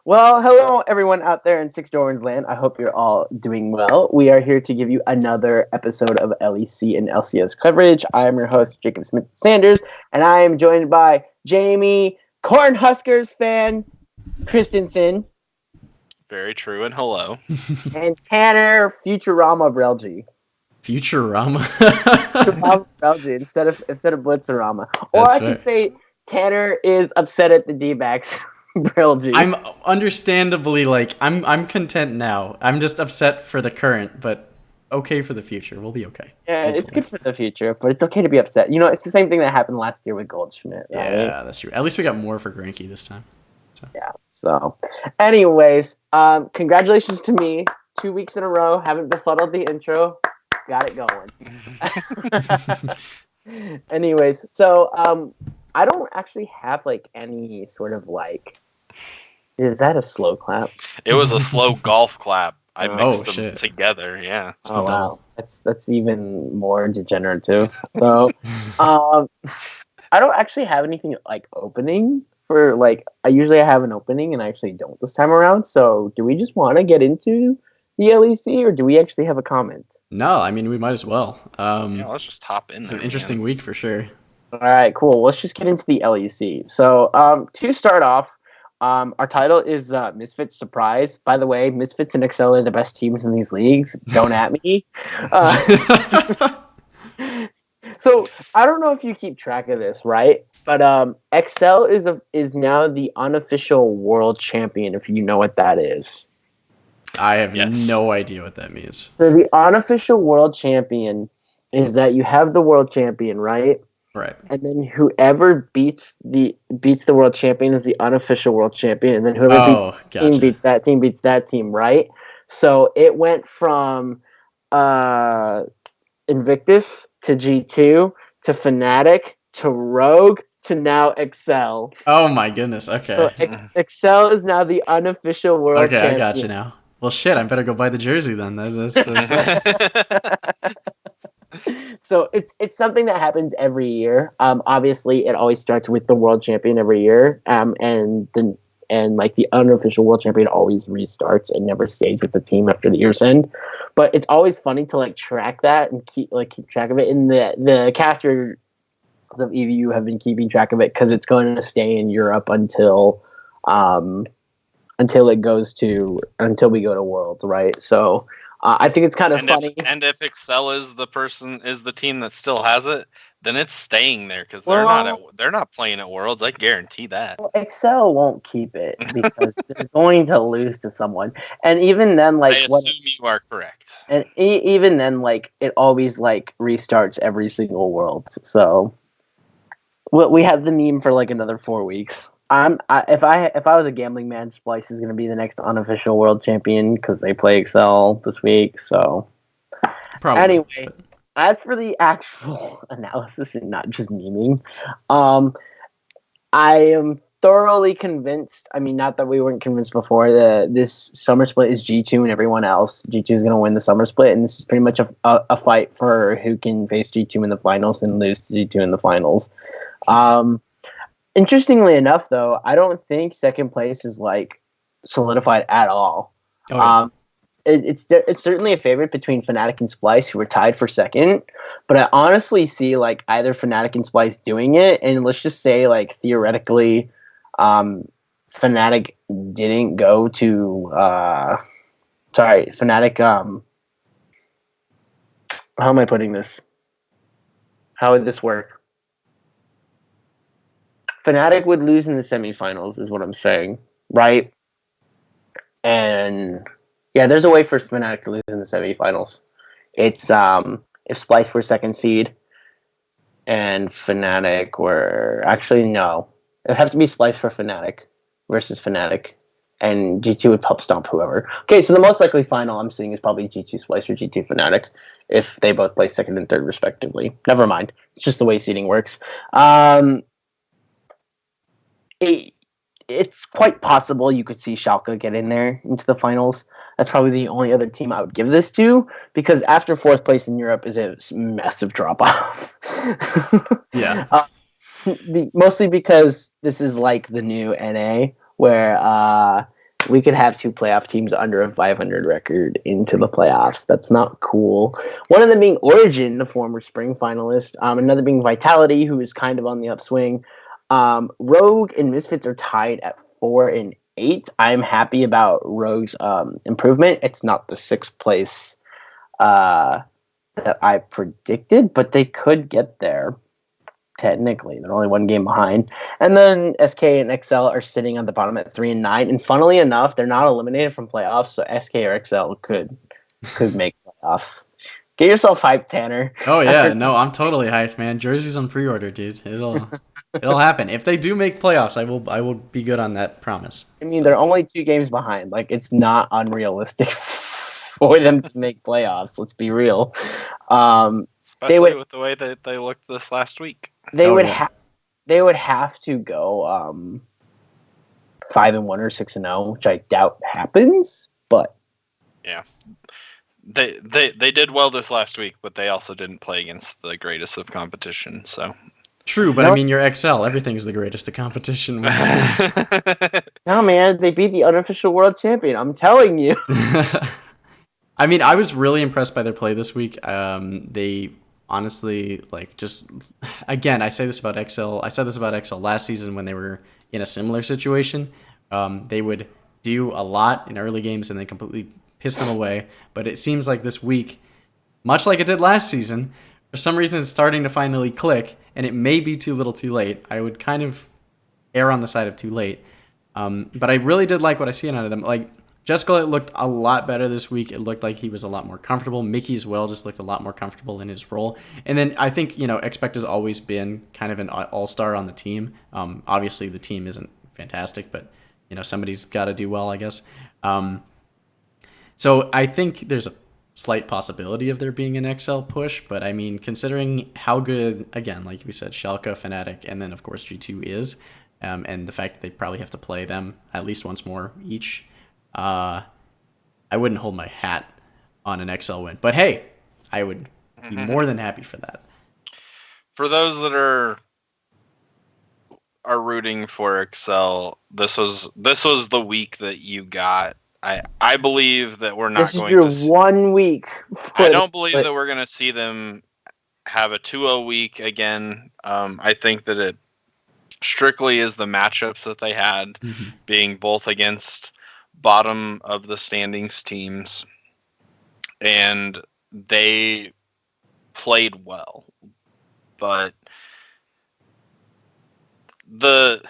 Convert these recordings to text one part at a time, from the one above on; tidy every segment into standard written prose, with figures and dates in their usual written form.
Well, hello everyone out there in Six Dorans land. I hope you're all doing well. We are here to give you another episode of LEC and LCS coverage. I am your host, Jacob Smith Sanders, and I am joined by Jamie, Cornhuskers fan, Christensen, Very true, and hello. and Tanner, Futurama Brelje. Futurama. Futurama Brelje instead of Blitzerama. Or That's I fair. could say Tanner is upset at the D-backs. Brelje. I'm understandably I'm content now. I'm just upset for the current, but okay for the future. We'll be okay. Yeah, it's Hopefully. good for the future, but it's okay to be upset. You know, it's the same thing that happened last year with Goldschmidt, right? Yeah, that's true. At least we got more for Granky this time. Yeah. So, anyways, congratulations to me. 2 weeks in a row, haven't befuddled the intro. Got it going. Anyways, so I don't actually have like any sort of like. Is that a slow clap? It was a slow golf clap. I mixed them shit. together. Yeah. It's Oh the wow, double. that's even more degenerative. So, I don't actually have anything like opening for like. I usually have an opening, and I actually don't this time around. So, do we just want to get into the LEC, or do we actually have a comment? No, I mean we might as well. Yeah, let's just hop in It's there. an interesting week for sure. All right, cool. Let's just get into the LEC. So, to start off, our title is Misfits Surprise. By the way, Misfits and Excel are the best teams in these leagues. Don't at me. So I don't know if you keep track of this, right? But Excel is now the unofficial world champion. If you know what that is. I have Yes. no idea what that means. So the unofficial world champion is that you have the world champion, right? Right. And then whoever beats the world champion is the unofficial world champion, and then whoever Oh, beats team gotcha. beats that team, right? So it went from Invictus to G2 to Fnatic to Rogue to now Excel. Oh my goodness. Okay. So Excel is now the unofficial world Okay, champion. I got you now. Well, shit, I better go buy the jersey then. That's So it's something that happens every year. Obviously, it always starts with the world champion every year. And like the unofficial world champion always restarts and never stays with the team after the year's end. But it's always funny to like track that and keep track of it. And the casters of EVU have been keeping track of it because it's going to stay in Europe until we go to Worlds, right? So. I think it's kind of funny. If Excel is the team that still has it, then it's staying there because they're not playing at Worlds. I guarantee that. Well, Excel won't keep it because they're going to lose to someone, and even then, like, I assume you are correct. And even then, like, it always like restarts every single World. So we have the meme for like another 4 weeks. If I was a gambling man, Splice is going to be the next unofficial world champion because they play Excel this week. So probably. Anyway, as for the actual analysis and not just memeing, I am thoroughly convinced. I mean, not that we weren't convinced before. This summer split is G2 and everyone else. G2 is going to win the summer split, and this is pretty much a fight for who can face G2 in the finals and lose to G2 in the finals. Interestingly enough, though, I don't think second place is like solidified at all. Oh, yeah. It's certainly a favorite between Fnatic and Splice, who are tied for second. But I honestly see like either Fnatic and Splice doing it, and let's just say like theoretically, Fnatic didn't go to Fnatic. How am I putting this? How would this work? Fnatic would lose in the semifinals, is what I'm saying, right? And yeah, there's a way for Fnatic to lose in the semifinals. It's if Splice were second seed, and Fnatic were actually no, it'd have to be Splice for Fnatic versus Fnatic, and G2 would pub stomp whoever. Okay, so the most likely final I'm seeing is probably G2 Splice or G2 Fnatic, if they both play second and third respectively. Never mind, it's just the way seeding works. It's quite possible you could see Schalke get in there into the finals. That's probably the only other team I would give this to, because after fourth place in Europe is a massive drop off. Yeah. Mostly because this is like the new NA, where we could have 2 playoff teams under a 500 record into the playoffs. That's not cool. One of them being Origin, the former spring finalist. Another being Vitality, who is kind of on the upswing. Rogue and Misfits are tied at 4 and 8. I'm happy about Rogue's improvement. It's not the 6th place that I predicted, but they could get there. Technically, they're only 1 game behind. And then SK and XL are sitting on the bottom at 3 and 9. And funnily enough, they're not eliminated from playoffs, so SK or XL could make playoffs. Get yourself hyped, Tanner. Oh yeah, no, I'm totally hyped, man. Jerseys on pre-order, dude. It'll happen. If they do make playoffs, I will be good on that promise. I mean, they're only 2 games behind. Like, it's not unrealistic for them to make playoffs. Let's be real. Especially with the way that they looked this last week. They would have to go 5-1 or 6-0, which I doubt happens. But yeah, they did well this last week, but they also didn't play against the greatest of competition. So true, but I mean, you're XL. Everything's the greatest of competition. No, man, they beat the unofficial world champion. I'm telling you. I mean, I was really impressed by their play this week. They honestly, like, just, again, I say this about XL. I said this about XL last season when they were in a similar situation. They would do a lot in early games and then completely piss them away. But it seems like this week, much like it did last season, for some reason it's starting to finally click, and it may be too little too late. I would kind of err on the side of too late. But I really did like what I see out of them. Like, Jessica looked a lot better this week. It looked like he was a lot more comfortable. Mickey as well just looked a lot more comfortable in his role. And then I think, Expect has always been kind of an all-star on the team. Obviously, the team isn't fantastic, but, somebody's got to do well, I guess. So I think there's a slight possibility of there being an XL push, but I mean, considering how good, again, like we said, Schalke, Fnatic, and then, of course, G2 is, and the fact that they probably have to play them at least once more each, I wouldn't hold my hat on an XL win, but hey, I would be more than happy for that. For those that are rooting for XL, this was the week that you got. I believe that we're not going to. This is your 1 week. I don't believe that we're going to see them have a 2-0 week again. I think that it strictly is the matchups that they had, being both against bottom of the standings teams, and they played well, but the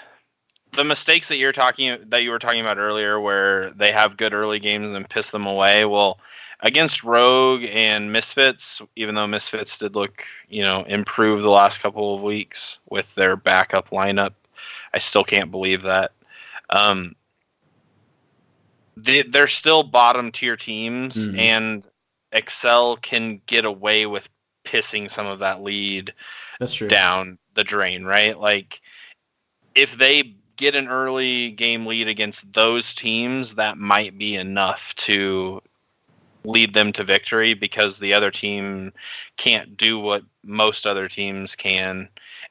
mistakes that you were talking about earlier, where they have good early games and piss them away, well, against Rogue and Misfits, even though Misfits did look improve the last couple of weeks with their backup lineup, I still can't believe that. They're still bottom tier teams, and XL can get away with pissing some of that lead down the drain, right? Like, if they get an early game lead against those teams, that might be enough to lead them to victory, because the other team can't do what most other teams can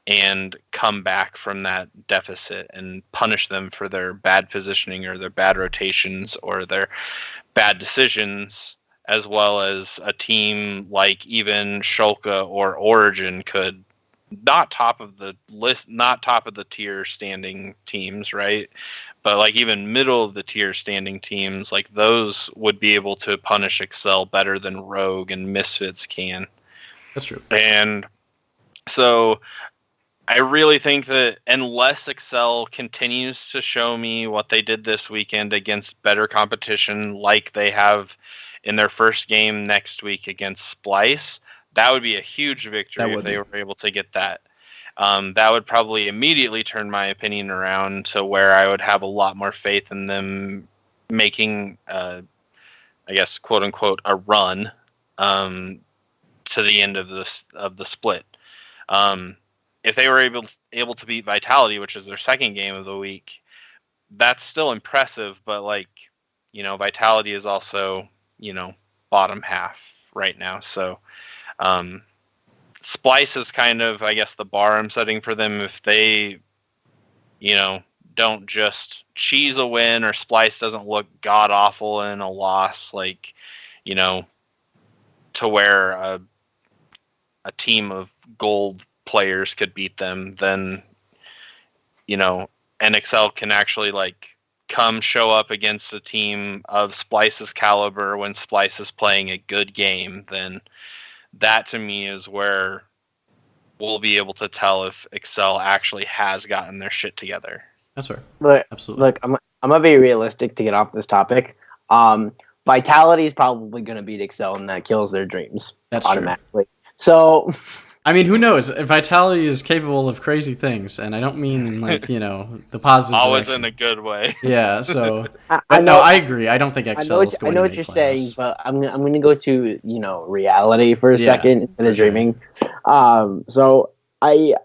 and come back from that deficit and punish them for their bad positioning or their bad rotations or their bad decisions, as well as a team like even Schalke or Origin could. Not top of the list, not top of the tier standing teams, right? But like even middle of the tier standing teams, like those would be able to punish XL better than Rogue and Misfits can. That's true. And so I really think that unless XL continues to show me what they did this weekend against better competition, like they have in their first game next week against Splice, that would be a huge victory if they were able to get that. That would probably immediately turn my opinion around to where I would have a lot more faith in them making, I guess, quote unquote, a run to the end of the split. If they were able to beat Vitality, which is their second game of the week, that's still impressive. But Vitality is also bottom half right now, so. Splice is kind of, I guess, the bar I'm setting for them. If they, don't just cheese a win, or Splice doesn't look god awful in a loss, like, you know, to where a team of gold players could beat them, then, you know, NXL can actually like come show up against a team of Splice's caliber when Splice is playing a good game. Then that to me is where we'll be able to tell if Excel actually has gotten their shit together. That's fair. Absolutely. Look, I'm gonna be realistic to get off this topic. Vitality is probably gonna beat Excel, and that kills their dreams. That's automatically. True. So, I mean, who knows? Vitality is capable of crazy things, and I don't mean like, you know, the positive. Always direction. in a good way. Yeah. So, I agree. I don't think Excel is going to make what you're playoffs. saying, but I'm gonna go to, you know, reality for a second instead of dreaming. Sure. So I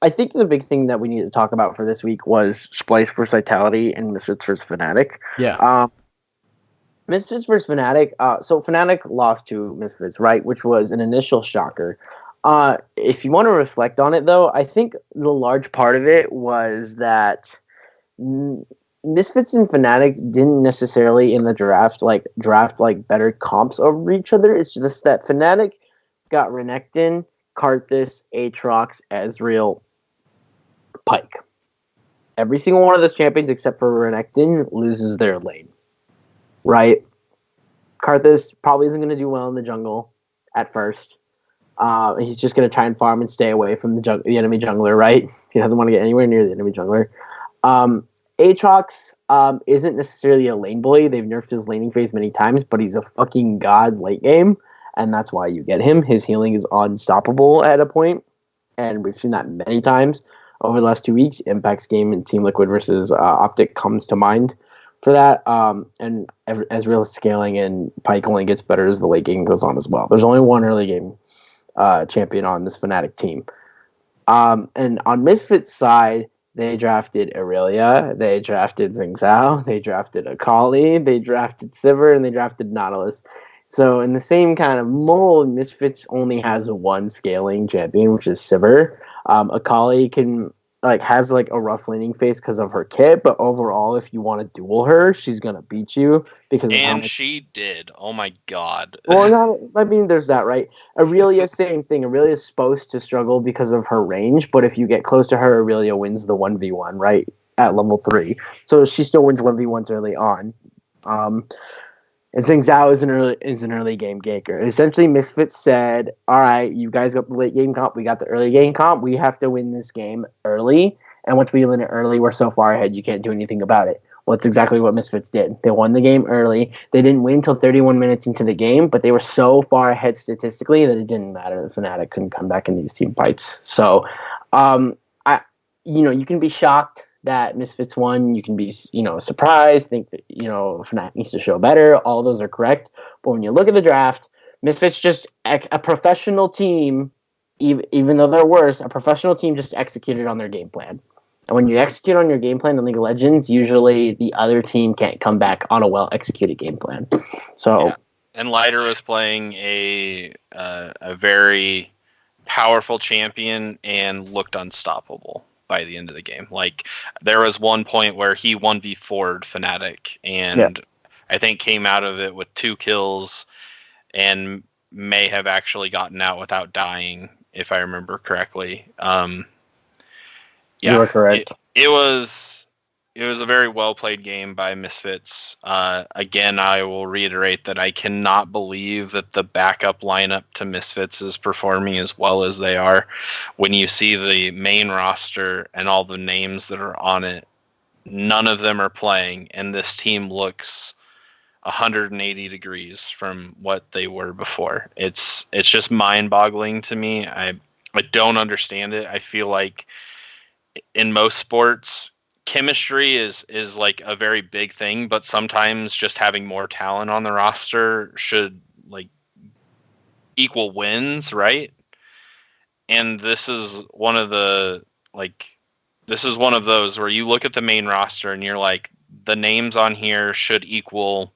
think the big thing that we need to talk about for this week was Splice versus Vitality and Misfits versus Fnatic. Yeah. Misfits versus Fnatic. So Fnatic lost to Misfits, right? Which was an initial shocker. If you want to reflect on it, though, I think the large part of it was that Misfits and Fnatic didn't necessarily in the draft better comps over each other. It's just that Fnatic got Renekton, Karthus, Aatrox, Ezreal, Pyke. Every single one of those champions except for Renekton loses their lane. Right? Karthus probably isn't going to do well in the jungle at first. He's just going to try and farm and stay away from the enemy jungler, right? He doesn't want to get anywhere near the enemy jungler. Aatrox isn't necessarily a lane bully. They've nerfed his laning phase many times, but he's a fucking god late game, and that's why you get him. His healing is unstoppable at a point, and we've seen that many times over the last 2 weeks. Impact's game and Team Liquid versus Optic comes to mind for that. And Ezreal scaling and Pyke only gets better as the late game goes on as well. There's only one early game champion on this Fnatic team. And on Misfits' side, they drafted Aurelia, they drafted Xing Zhao, they drafted Akali, they drafted Sivir, and they drafted Nautilus. So in the same kind of mold, Misfits only has one scaling champion, which is Sivir. Akali has a rough laning phase because of her kit, but overall, if you want to duel her, she's gonna beat you because. And she did. Oh my god. Well, there's that, right? Aurelia, same thing. Aurelia's supposed to struggle because of her range, but if you get close to her, Aurelia wins the 1v1, right? At level 3. So she still wins 1v1s early on. And Xing Zhao is an early game ganker. Essentially, Misfits said, all right, you guys got the late game comp, we got the early game comp, we have to win this game early. And once we win it early, we're so far ahead, you can't do anything about it. Well, that's exactly what Misfits did. They won the game early. They didn't win until 31 minutes into the game, but they were so far ahead statistically that it didn't matter. The Fnatic couldn't come back in these team fights. So, you can be shocked that Misfits won. You can be, surprised, think that, Fnatic needs to show better. All those are correct. But when you look at the draft, Misfits just a professional team, even though they're worse, a professional team just executed on their game plan. And when you execute on your game plan in League of Legends, usually the other team can't come back on a well-executed game plan. So, yeah. And Lighter was playing a very powerful champion and looked unstoppable by the end of the game. Like, there was one point where he 1v4'd Fnatic and I think came out of it with 2 kills and may have actually gotten out without dying, if I remember correctly. You were correct. It was a very well played game by Misfits. Again, I will reiterate that I cannot believe that the backup lineup to Misfits is performing as well as they are. When you see the main roster and all the names that are on it, none of them are playing, and this team looks 180 degrees from what they were before. It's just mind-boggling to me. I don't understand it. I feel like in most sports, chemistry is like a very big thing, but sometimes just having more talent on the roster should equal wins, right? And this is one of those where you look at the main roster and you're like, the names on here should equal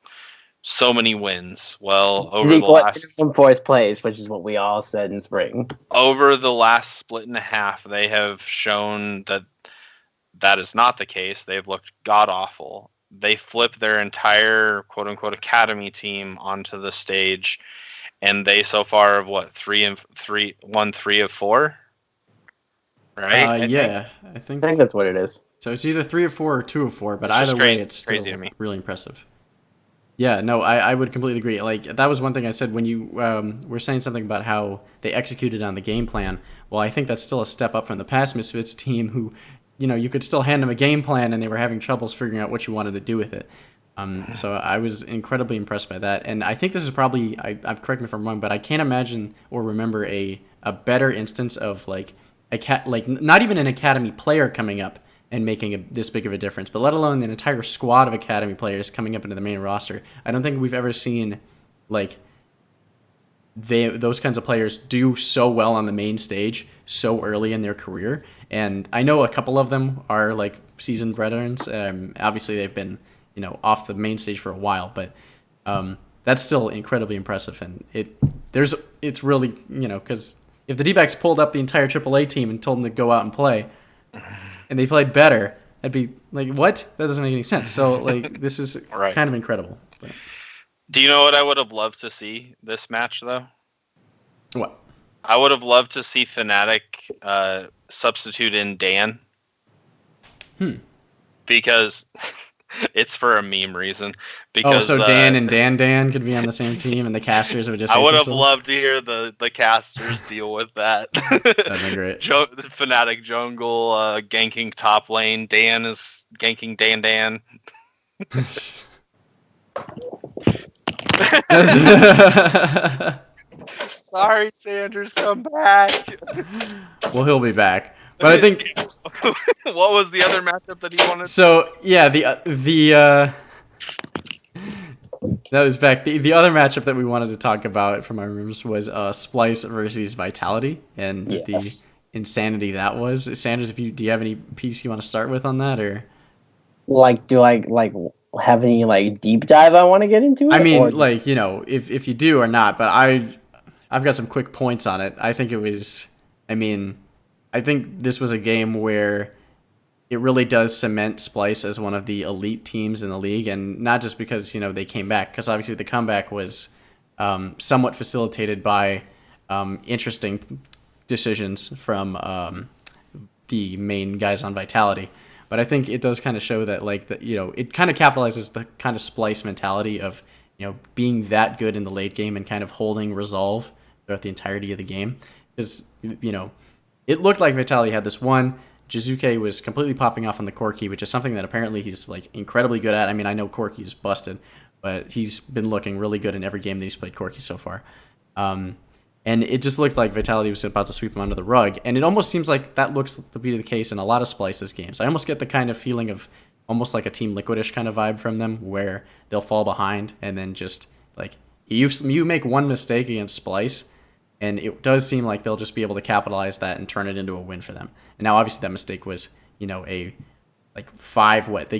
so many wins. Well, over the last 4th place, which is what we all said in spring. Over the last split and a half, they have shown that that is not the case. They've looked god awful. They flipped their entire quote unquote academy team onto the stage, and they so far have won 3 of 4. Right? I think that's what it is. So it's either 3 of 4 or 2 of 4, but either way, it's still crazy to me. Really impressive. Yeah, no, I would completely agree. Like, that was one thing I said when you were saying something about how they executed on the game plan. Well, I think that's still a step up from the past Misfits team who, you could still hand them a game plan and they were having troubles figuring out what you wanted to do with it. So I was incredibly impressed by that. And I think this is probably, correct me if I'm wrong, but I can't imagine or remember a better instance of, like not even an academy player coming up and making this big of a difference, but let alone an entire squad of academy players coming up into the main roster. I don't think we've ever seen those kinds of players do so well on the main stage so early in their career. And I know a couple of them are seasoned veterans. Obviously, they've been off the main stage for a while, but that's still incredibly impressive. And it's really because if the D-backs pulled up the entire AAA team and told them to go out and play, and they played better, I'd be like, what? That doesn't make any sense. So, this is kind of incredible. But. Do you know what I would have loved to see this match, though? What? I would have loved to see Fnatic substitute in Dan. Because it's for a meme reason. Because, Dan and Dan could be on the same team, and the casters would just. I would have loved to hear the casters deal with that. That'd be great. Fnatic jungle ganking top lane. Dan is ganking Dan. Sorry, Sanders, come back. Well, he'll be back. But I think. What was the other matchup that he wanted? So yeah, that was back. The other matchup that we wanted to talk about from our rooms was Splice versus Vitality and the insanity that was. Sanders, do you have any piece you want to start with on that, or do I have any deep dive I want to get into it? I mean, if you do or not, but I've got some quick points on it. I think this was a game where it really does cement Splice as one of the elite teams in the league, and not just because they came back, because obviously the comeback was somewhat facilitated by interesting decisions from the main guys on Vitality. But I think it does kind of show that it kind of capitalizes the kind of Splice mentality of being that good in the late game and kind of holding resolve throughout the entirety of the game. Because it looked like Vitality had this one. Jizuke was completely popping off on the Corki, which is something that apparently he's incredibly good at. I mean, I know Corki's busted, but he's been looking really good in every game that he's played Corki so far. And it just looked like Vitality was about to sweep him under the rug. And it almost seems like that looks to be the case in a lot of Splice's games. I almost get the kind of feeling of almost like a Team Liquidish kind of vibe from them, where they'll fall behind and then just you make one mistake against Splice, and it does seem like they'll just be able to capitalize that and turn it into a win for them. And now, obviously, that mistake was, they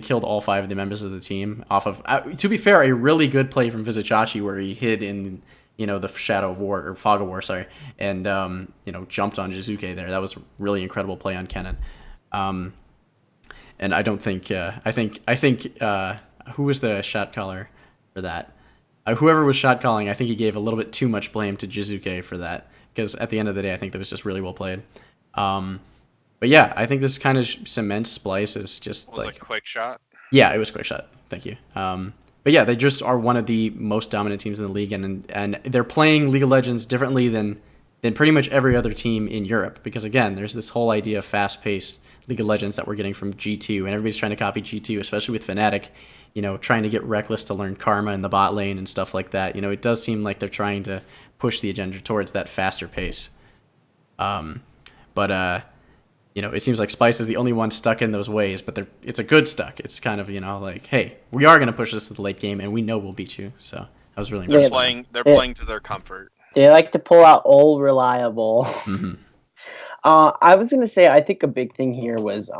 killed all 5 of the members of the team off of, to be fair, a really good play from Vizicachi where he hid in, the Shadow of War, or Fog of War, sorry, and, jumped on Jizuke there. That was a really incredible play on Kennen. And I don't think, I think who was the shot caller for that? Whoever was shot calling, I think he gave a little bit too much blame to Jizuke for that, because at the end of the day, I think that was just really well played. But yeah, I think this kind of cements Splice as just was a quick shot. Yeah, it was a quick shot. Thank you. But yeah, they just are one of the most dominant teams in the league, and they're playing League of Legends differently than pretty much every other team in Europe. Because again, there's this whole idea of fast-paced League of Legends that we're getting from G2, and everybody's trying to copy G2, especially with Fnatic. Trying to get Reckless to learn Karma in the bot lane and stuff like that. It does seem like they're trying to push the agenda towards that faster pace. But it seems like Spice is the only one stuck in those ways, but it's a good stuck. It's kind of, hey, we are going to push this to the late game, and we know we'll beat you. So I was really impressed. They're playing to their comfort. They like to pull out old reliable. Mm-hmm. I was going to say, I think a big thing here was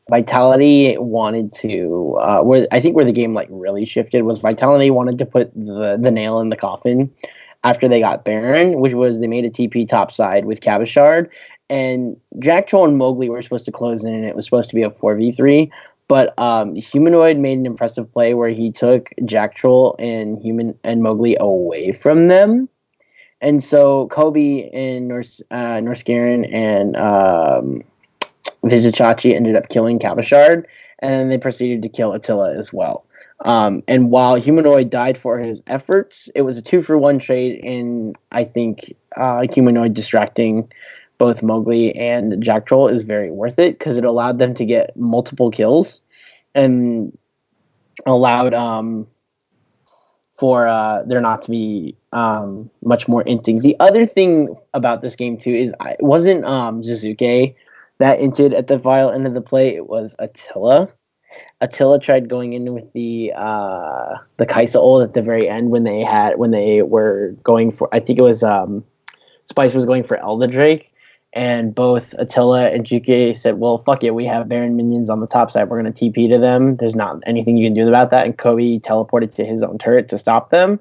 Vitality wanted to, where the game really shifted was Vitality wanted to put the nail in the coffin after they got Baron, which was they made a TP topside with Cabashard, and Jack Troll and Mowgli were supposed to close in, and it was supposed to be a 4v3. But Humanoid made an impressive play where he took Jack Troll and Mowgli away from them. And so Kobe and Norscarin and Vizichachi ended up killing Cabashard, and then they proceeded to kill Attila as well. And while Humanoid died for his efforts, it was a 2-for-1 trade, and I think Humanoid distracting both Mowgli and Jack Troll is very worth it because it allowed them to get multiple kills and allowed for there not to be much more inting. The other thing about this game too is it wasn't Jizuke that inted at the final end of the play. It was Attila. Attila tried going in with the Kaisa ult at the very end when they were going for, I think it was Spice was going for Elder Drake, and both Attila and GK said, well, fuck it, we have Baron minions on the top side, we're going to TP to them, there's not anything you can do about that, and Kobe teleported to his own turret to stop them.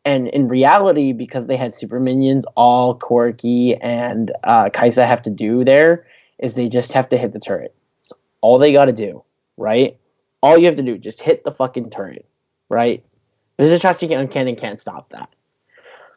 And in reality, because they had super minions, all Corki and Kaisa have to do there is they just have to hit the turret. That's all they got to do, right? All you have to do, just hit the fucking turret, right? Vizichachi can't stop that.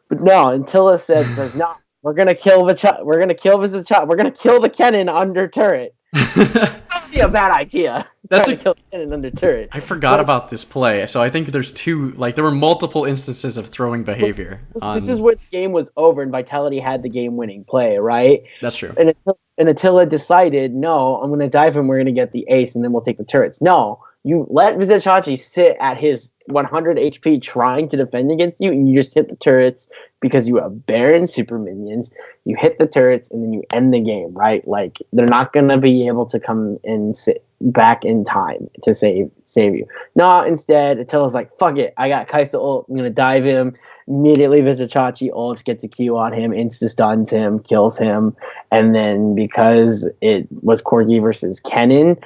But no, Attila says no, we're gonna kill Vizichachi, we're gonna kill the cannon under turret. That'd be a bad idea. That's kill the cannon under turret. I forgot about this play. So I think there's there were multiple instances of throwing behavior. This is where the game was over and Vitality had the game-winning play, right? That's true. And Attila decided, no, I'm gonna dive him. We're gonna get the ace, and then we'll take the turrets. No, you let Vizichachi sit at his 100 HP trying to defend against you, and you just hit the turrets because you have Baron super minions. You hit the turrets, and then you end the game, right? Like, they're not going to be able to come and sit back in time to save you. No, instead, Attila's like, fuck it, I got Kaisa ult, I'm going to dive him. Immediately, Vizichachi ults, gets a Q on him, insta-stuns him, kills him, and then because it was Corki versus Kennen,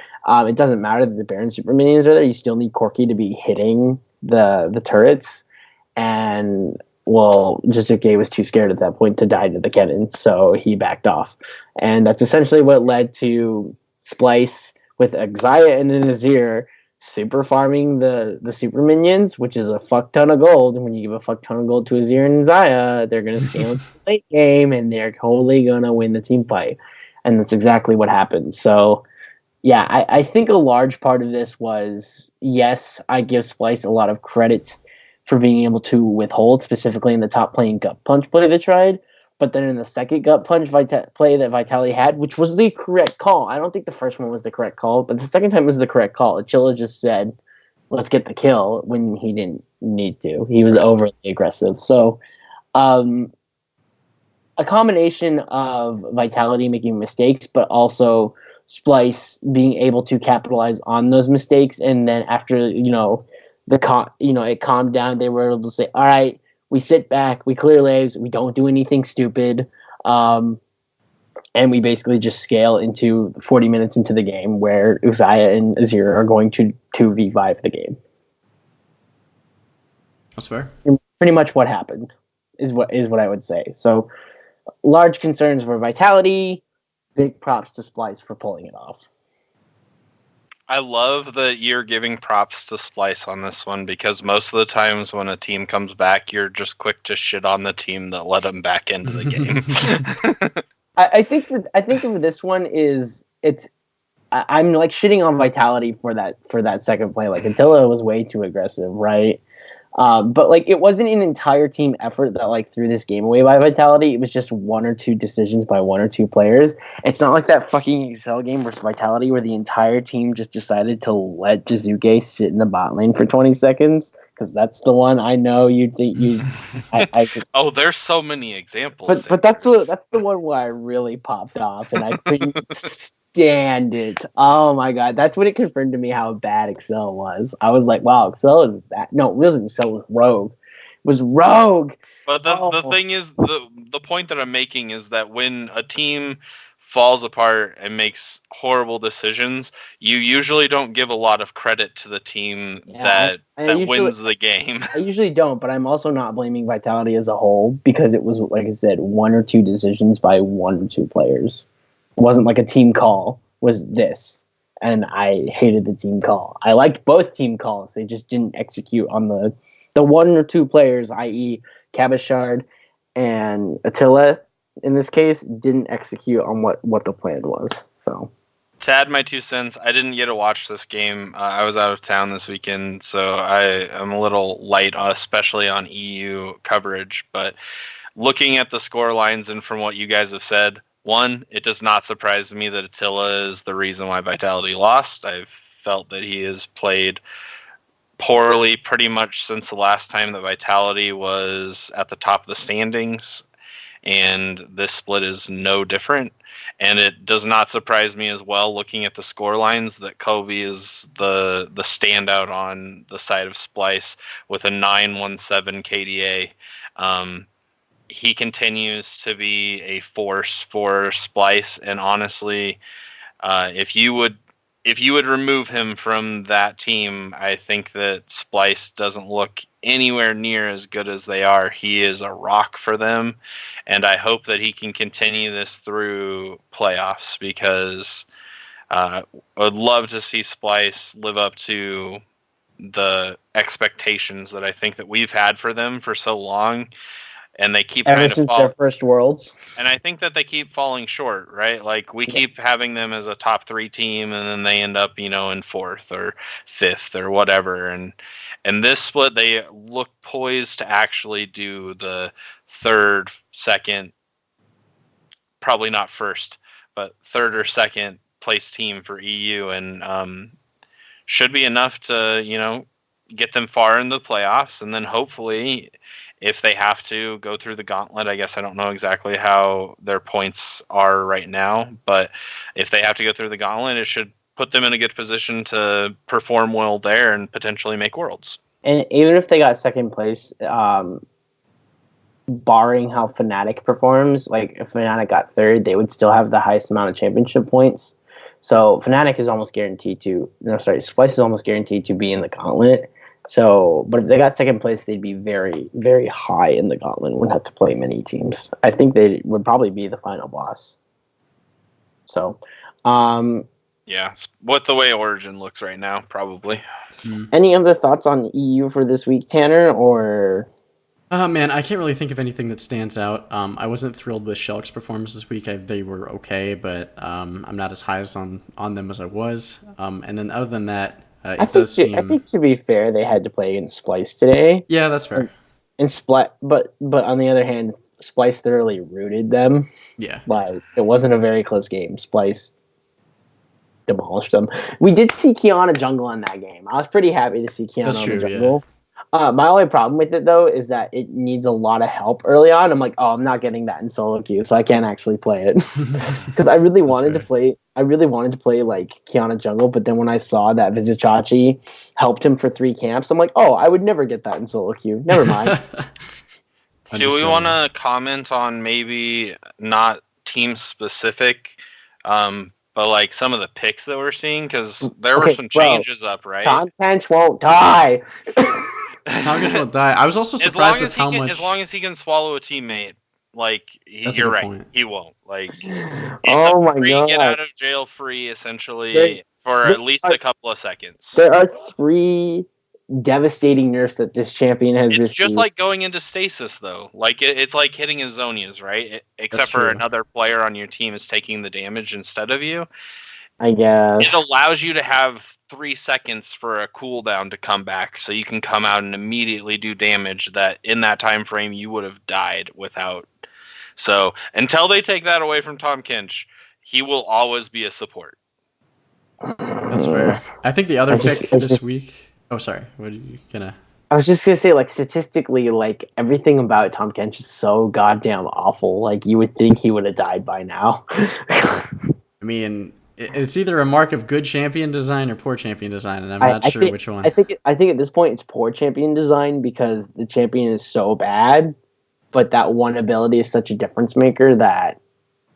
it doesn't matter that the Baron super minions are there, you still need Corki to be hitting the turrets, and well, Jizuke was too scared at that point to die to the Kennen, so he backed off. And that's essentially what led to Splice with Xayah and an Azir super farming the super minions, which is a fuck ton of gold. And when you give a fuck ton of gold to Azir and Xayah, they're going to scale into the late game, and they're totally going to win the team fight. And that's exactly what happened. So, yeah, I think a large part of this was, yes, I give Splice a lot of credit for being able to withhold, specifically in the top playing gut punch play they tried. But then in the second gut punch play that Vitality had, which was the correct call. I don't think the first one was the correct call, but the second time was the correct call. Attila just said, let's get the kill when he didn't need to. He was overly aggressive. So a combination of Vitality making mistakes, but also Splice being able to capitalize on those mistakes, and then after it calmed down, they were able to say, all right, we sit back, we clear lanes, we don't do anything stupid, and we basically just scale into 40 minutes into the game where Xayah and Azir are going to 2v5 the game. That's fair. Pretty much what happened is what I would say. So large concerns for Vitality. Big props to Splice for pulling it off. I love that you're giving props to Splice on this one, because most of the times when a team comes back, you're just quick to shit on the team that let them back into the game. I think for this one I'm like shitting on Vitality for that second play. Like, Attila was way too aggressive, right? But like, it wasn't an entire team effort that like threw this game away by Vitality. It was just one or two decisions by one or two players. It's not like that fucking Excel game versus Vitality where the entire team just decided to let Jizuke sit in the bot lane for 20 seconds. Because that's the one I know you think you. Oh, there's so many examples. But that's the one where I really popped off, and I couldn't stand it. Oh my god, that's when it confirmed to me how bad Excel was. I was like, wow, Excel is bad. No, it wasn't Excel, it was Rogue. It was Rogue. But the thing is, the point that I'm making is that when a team falls apart and makes horrible decisions, you usually don't give a lot of credit to the team that wins the game. I usually don't, but I'm also not blaming Vitality as a whole because it was, like I said, 1 or 2 decisions by 1 or 2 players. It wasn't like a team call. It was this, and I hated the team call. I liked both team calls. They just didn't execute on the 1 or 2 players, i.e. Cabashard and Attila, in this case, didn't execute on what the plan was. So, to add my 2 cents, I didn't get to watch this game. I was out of town this weekend, so I am a little light, especially on EU coverage. But looking at the score lines and from what you guys have said, 1, it does not surprise me that Attila is the reason why Vitality lost. I've felt that he has played poorly pretty much since the last time that Vitality was at the top of the standings. And this split is no different. And it does not surprise me as well, looking at the score lines, that Kobe is the standout on the side of Splice with a 917 KDA. He continues to be a force for Splice, and honestly, if you would remove him from that team, I think that Splice doesn't look anywhere near as good as they are. He is a rock for them, and I hope that he can continue this through playoffs, because I would love to see Splice live up to the expectations that I think that we've had for them for so long. And they keep ever since their first Worlds. And I think that they keep falling short, right? Like, we keep having them as a top 3 team, and then they end up, in 4th or 5th or whatever. And this split, they look poised to actually do the 3rd, 2nd, probably not 1st, but 3rd or 2nd place team for EU, and should be enough to, get them far in the playoffs, and then hopefully, if they have to go through the gauntlet, I guess I don't know exactly how their points are right now, but if they have to go through the gauntlet, it should put them in a good position to perform well there and potentially make Worlds. And even if they got 2nd place, barring how Fnatic performs, like if Fnatic got 3rd, they would still have the highest amount of championship points. So Fnatic is almost guaranteed Splice is almost guaranteed to be in the gauntlet. So, but if they got 2nd place, they'd be very, very high in the gauntlet and wouldn't have to play many teams. I think they would probably be the final boss. So, yeah, what the way Origin looks right now, probably. Any other thoughts on EU for this week, Tanner, or? Man, I can't really think of anything that stands out. I wasn't thrilled with Shulk's performance this week. They were okay, but I'm not as high on them as I was. And then other than that, I think to be fair, they had to play against Splice today. Yeah, that's fair. But on the other hand, Splice thoroughly rooted them. Yeah, like it wasn't a very close game. Splice demolished them. We did see Kiana jungle in that game. I was pretty happy to see Kiana on the jungle. Yeah. My only problem with it though is that it needs a lot of help early on. I'm like, I'm not getting that in solo queue, so I can't actually play it because I really wanted to play. I really wanted to play like Kiana jungle, but then when I saw that Vizichachi helped him for 3 camps, I'm like, I would never get that in solo queue. Never mind. Do we want to comment on maybe not team specific, but like some of the picks that we're seeing? Because there were some changes up, right? Tom Kench won't die. Tom Kench won't die. I was also surprised with how much. As long as he can swallow a teammate, like you're right, point. He won't. Like it's a free get out of jail free, essentially, for at least a couple of seconds. There are 3 devastating nerfs that this champion has received. It's just like going into stasis, though. Like it's like hitting his Zonias, right? Except for another player on your team is taking the damage instead of you. I guess it allows you to have 3 seconds for a cooldown to come back, so you can come out and immediately do damage that in that time frame you would have died without. So until they take that away from Tom Kench, he will always be a support. That's fair. I think the other pick this week. Oh, sorry. What are you gonna? I was just gonna say, like statistically, like everything about Tom Kench is so goddamn awful. Like you would think he would have died by now. I mean, it's either a mark of good champion design or poor champion design, and I'm not sure which one. I think at this point it's poor champion design because the champion is so bad, but that one ability is such a difference maker that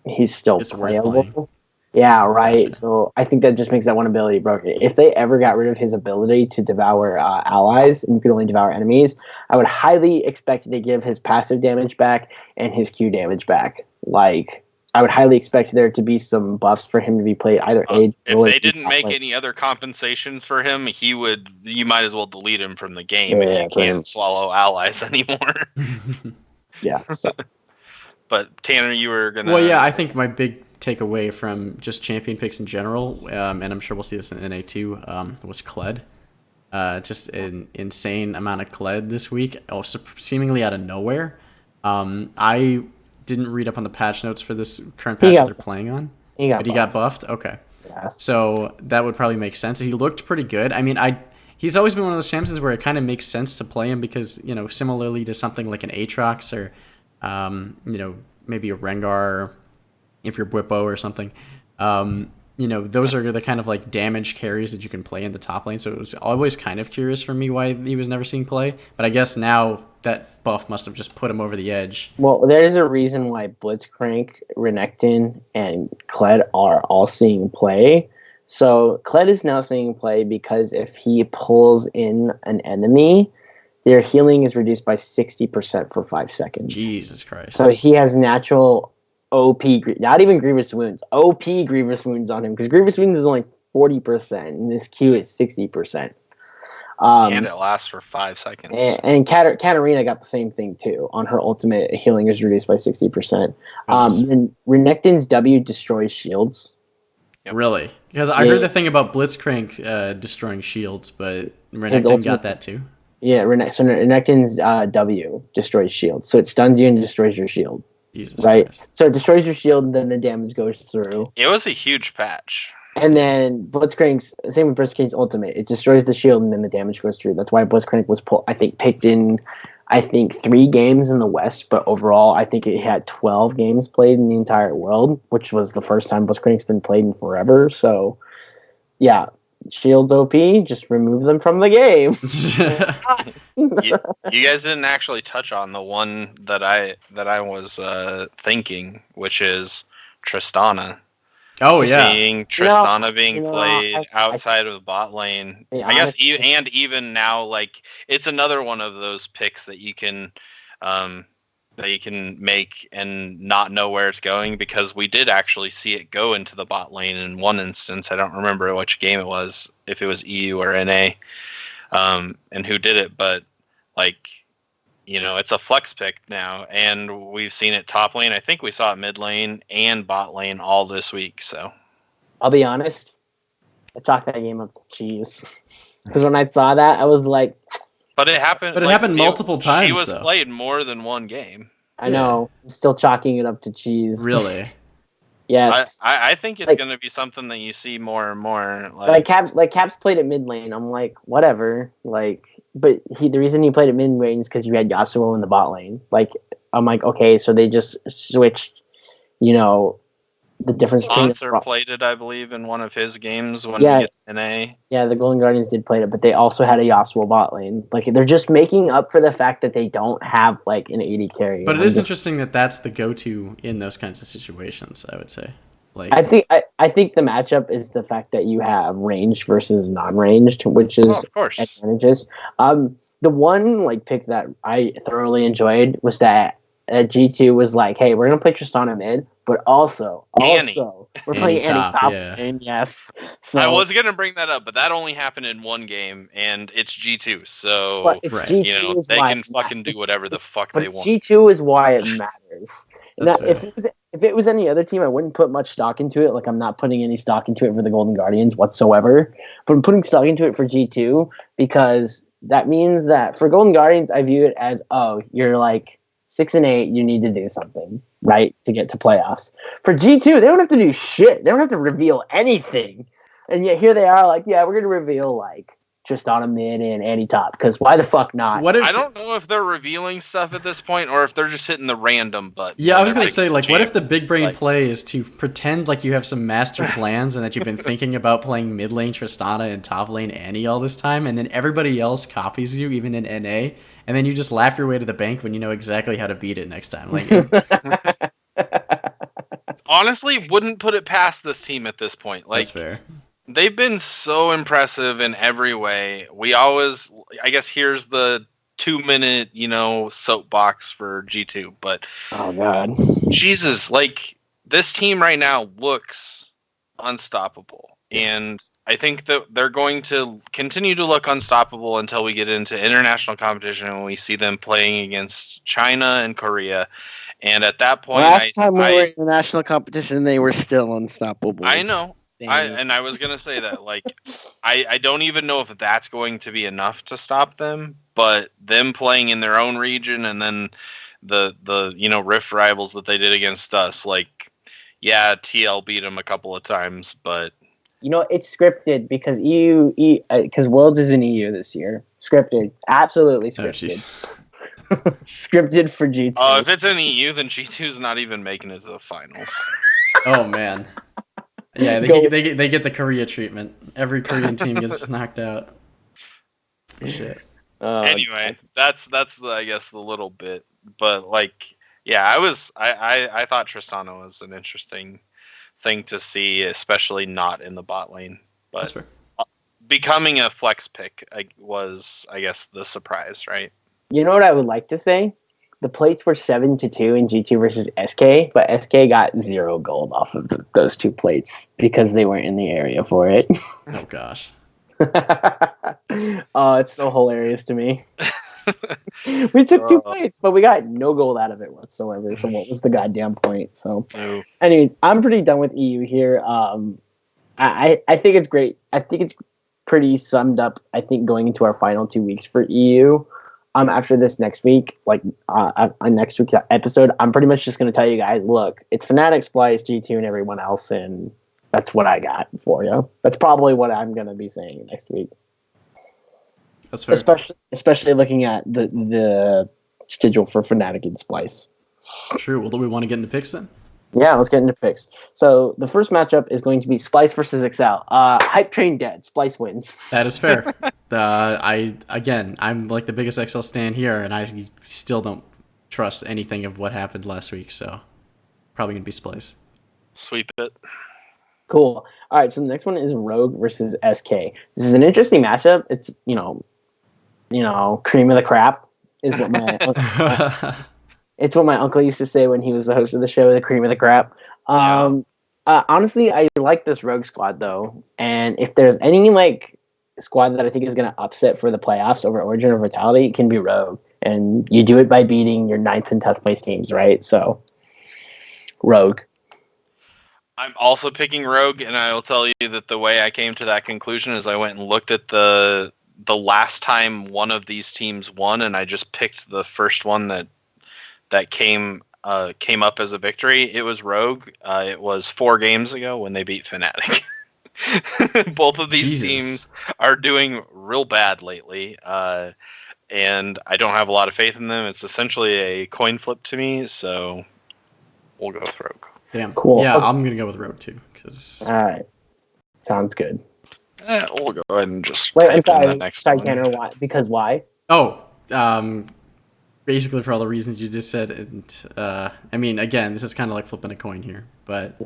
he's still it's worth playing. playable. Yeah, right. Gotcha. So I think that just makes that one ability broken. If they ever got rid of his ability to devour allies, and you could only devour enemies, I would highly expect to give his passive damage back and his Q damage back. Like, I would highly expect there to be some buffs for him to be played either age. If they didn't make any other compensations for him, you might as well delete him from the game if you can't swallow allies anymore. Yeah. So. But Tanner, you were gonna. Well, yeah, I think my big takeaway from just champion picks in general, and I'm sure we'll see this in NA too, was Kled. Just an insane amount of Kled this week, also seemingly out of nowhere. I didn't read up on the patch notes for this current patch that they're playing on. He got buffed? Okay. Yes. So that would probably make sense. He looked pretty good. I mean, he's always been one of those champions where it kind of makes sense to play him because, similarly to something like an Aatrox or, maybe a Rengar, if you're Bwipo or something. Those are the kind of like damage carries that you can play in the top lane. So it was always kind of curious for me why he was never seeing play. But I guess now that buff must have just put him over the edge. Well, there's a reason why Blitzcrank, Renekton, and Kled are all seeing play. So Kled is now seeing play because if he pulls in an enemy, their healing is reduced by 60% for 5 seconds. Jesus Christ. So he has natural OP, not even Grievous Wounds, OP Grievous Wounds on him, because Grievous Wounds is only 40%, and this Q is 60%. And it lasts for 5 seconds. And Katarina got the same thing, too. On her ultimate, healing is reduced by 60%. And Renekton's W destroys shields. Yep. Really? Because I heard the thing about Blitzcrank destroying shields, but Renekton got that, too. Yeah, Renekton's W destroys shields. So it stuns you and destroys your shield. Jesus right? Christ. So it destroys your shield, and then the damage goes through. It was a huge patch. And then Blitzcrank's, same with Blitzcrank's ultimate. It destroys the shield, and then the damage goes through. That's why Blitzcrank was, picked in, 3 games in the West, but overall, I think it had 12 games played in the entire world, which was the first time Blitzcrank's been played in forever. So, yeah, shields OP, just remove them from the game. You guys didn't actually touch on the one that I was thinking, which is Tristana. Oh yeah, seeing Tristana being played outside of the bot lane. I guess even now, like, it's another one of those picks that you can make and not know where it's going, because we did actually see it go into the bot lane in one instance. I don't remember which game it was, if it was EU or NA, and who did it, but like, it's a flex pick now, and we've seen it top lane. I think we saw it mid lane and bot lane all this week. So, I'll be honest, I chalked that game up to cheese, because when I saw that, I was like, but it happened. But it happened multiple times. She was played more than one game. I know. I'm still chalking it up to cheese. Really? Yes. I think it's going to be something that you see more and more. Caps played at mid lane. I'm like, whatever. But the reason he played at mid lane is because you had Yasuo in the bot lane. I'm like, okay, so they just switched, the difference between... Sponsor played it, I believe, in one of his games when we get to NA. Yeah, the Golden Guardians did play it, but they also had a Yasuo bot lane. They're just making up for the fact that they don't have, an AD carry. But it is interesting that that's the go-to in those kinds of situations, I would say. I think the matchup is the fact that you have ranged versus non-ranged, which is of course advantages. The one pick that I thoroughly enjoyed was that G2 was like, hey, we're gonna play Tristana mid, but also we're playing Annie top. And yes, so I was gonna bring that up, but that only happened in one game, and it's G2, so G2 they can fucking do whatever the fuck they want. G2 is why it matters. Now, if it was any other team, I wouldn't put much stock into it. I'm not putting any stock into it for the Golden Guardians whatsoever. But I'm putting stock into it for G2, because that means that for Golden Guardians, I view it as, you're 6 and 8, you need to do something, right, to get to playoffs. For G2, they don't have to do shit. They don't have to reveal anything. And yet here they are, we're going to reveal, Tristana mid and Annie top, because why the fuck not? I don't know if they're revealing stuff at this point or if they're just hitting the random button. Yeah, I was going to say, what if the big brain play is to pretend like you have some master plans and that you've been thinking about playing mid lane Tristana and top lane Annie all this time, and then everybody else copies you, even in NA, and then you just laugh your way to the bank when you know exactly how to beat it next time. honestly wouldn't put it past this team at this point. Like, that's fair. They've been so impressive in every way. We always, I guess, here's the 2-minute, soapbox for G2. But oh god, Jesus, like this team right now looks unstoppable, and I think that they're going to continue to look unstoppable until we get into international competition and we see them playing against China and Korea. And at that point, last time we were in the national competition, they were still unstoppable. I know. I was gonna say that, like, I don't even know if that's going to be enough to stop them, but them playing in their own region and then the Rift rivals that they did against us, like, yeah, TL beat them a couple of times, but it's scripted because because Worlds is in EU this year. Scripted, absolutely scripted. Scripted for G2. Oh, if it's in EU, then G2's not even making it to the finals. Oh man. Yeah, they get the Korea treatment. Every Korean team gets knocked out. Shit. Anyway, that's I guess the little bit, but like, yeah, I thought Tristana was an interesting thing to see, especially not in the bot lane. But becoming a flex pick was, I guess, the surprise, right? You know what I would like to say? The plates were 7-2 in G2 versus SK, but SK got 0 gold off of those 2 plates because they weren't in the area for it. Oh gosh. Oh, it's so hilarious to me. We took 2 plates, but we got no gold out of it whatsoever. So what was the goddamn point? So, anyways, I'm pretty done with EU here. I think it's great. I think it's pretty summed up. I think going into our final 2 weeks for EU. After this next week, on next week's episode, I'm pretty much just going to tell you guys, look, it's Fnatic, Splice, G2, and everyone else, and that's what I got for you. That's probably what I'm going to be saying next week. That's fair. Especially looking at the schedule for Fnatic and Splice. True. Well, do we want to get into picks then? Yeah, let's get into picks. So the first matchup is going to be Splice versus Excel. Hype train dead. Splice wins. That is fair. I'm like the biggest Excel stan here, and I still don't trust anything of what happened last week. So probably gonna be Splice. Sweep it. Cool. All right. So the next one is Rogue versus SK. This is an interesting matchup. It's cream of the crap is what my. It's what my uncle used to say when he was the host of the show, the cream of the crap. Honestly, I like this Rogue squad, though. And if there's any, squad that I think is going to upset for the playoffs over Origin or Vitality, it can be Rogue. And you do it by beating your 9th and 10th place teams, right? So, Rogue. I'm also picking Rogue, and I will tell you that the way I came to that conclusion is I went and looked at the last time one of these teams won, and I just picked the first one that came up as a victory. It was Rogue. It was 4 games ago when they beat Fnatic. Both of these teams are doing real bad lately, and I don't have a lot of faith in them. It's essentially a coin flip to me, so we'll go with Rogue. Damn. Cool. Yeah, I'm going to go with Rogue too. All right. Sounds good. We'll go ahead and just wait. I'm sorry. The next Tanner, why? Because why? Oh, basically for all the reasons you just said, and again, this is kind of like flipping a coin here, but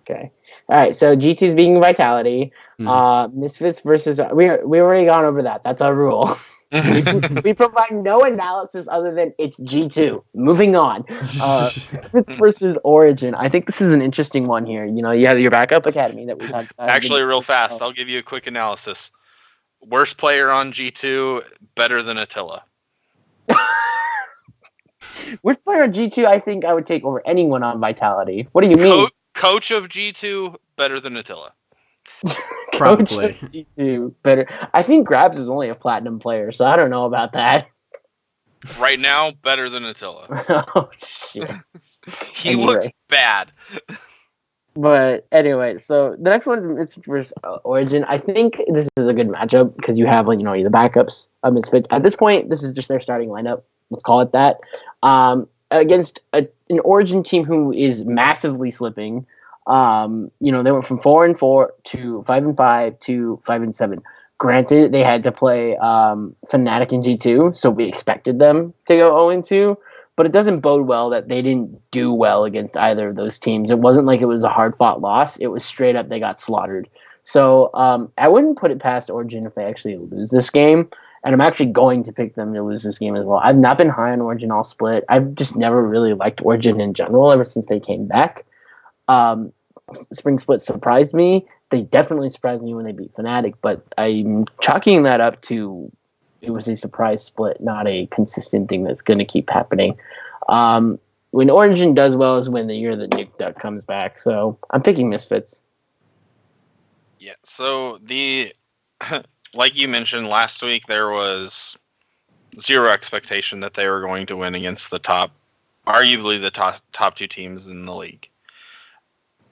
okay. All right, so G2's beating Vitality. Misfits versus we already gone over that. That's our rule. we provide no analysis other than it's G2. Moving on. Misfits versus Origin. I think this is an interesting one here. You have your backup academy that we talked about. Actually, real fast, I'll give you a quick analysis. Worst player on G2, better than Attila. Worst player on G2, I think I would take over anyone on Vitality. What do you mean? Coach of G2, better than Attila. Probably. G2, better. I think Grabs is only a platinum player, so I don't know about that. Right now, better than Attila. Oh, shit. He looks bad. But anyway, so the next one is Misfits versus Origin. I think this is a good matchup because you have, the backups of Misfits. At this point, this is just their starting lineup. Let's call it that. Against an Origin team who is massively slipping. They went from 4-4 to 5-5 to 5-7. Granted, they had to play Fnatic and G2, so we expected them to go 0-2. but it doesn't bode well that they didn't do well against either of those teams. It wasn't like it was a hard-fought loss. It was straight up they got slaughtered. So I wouldn't put it past Origin if they actually lose this game, and I'm actually going to pick them to lose this game as well. I've not been high on Origin all split. I've just never really liked Origin in general ever since they came back. Spring Split surprised me. They definitely surprised me when they beat Fnatic, but I'm chalking that up to it was a surprise split, not a consistent thing that's going to keep happening. When Origin does well is when the year that Nuke Duck comes back. So I'm picking Misfits. Yeah. So like you mentioned last week, there was zero expectation that they were going to win against arguably the top two teams in the league.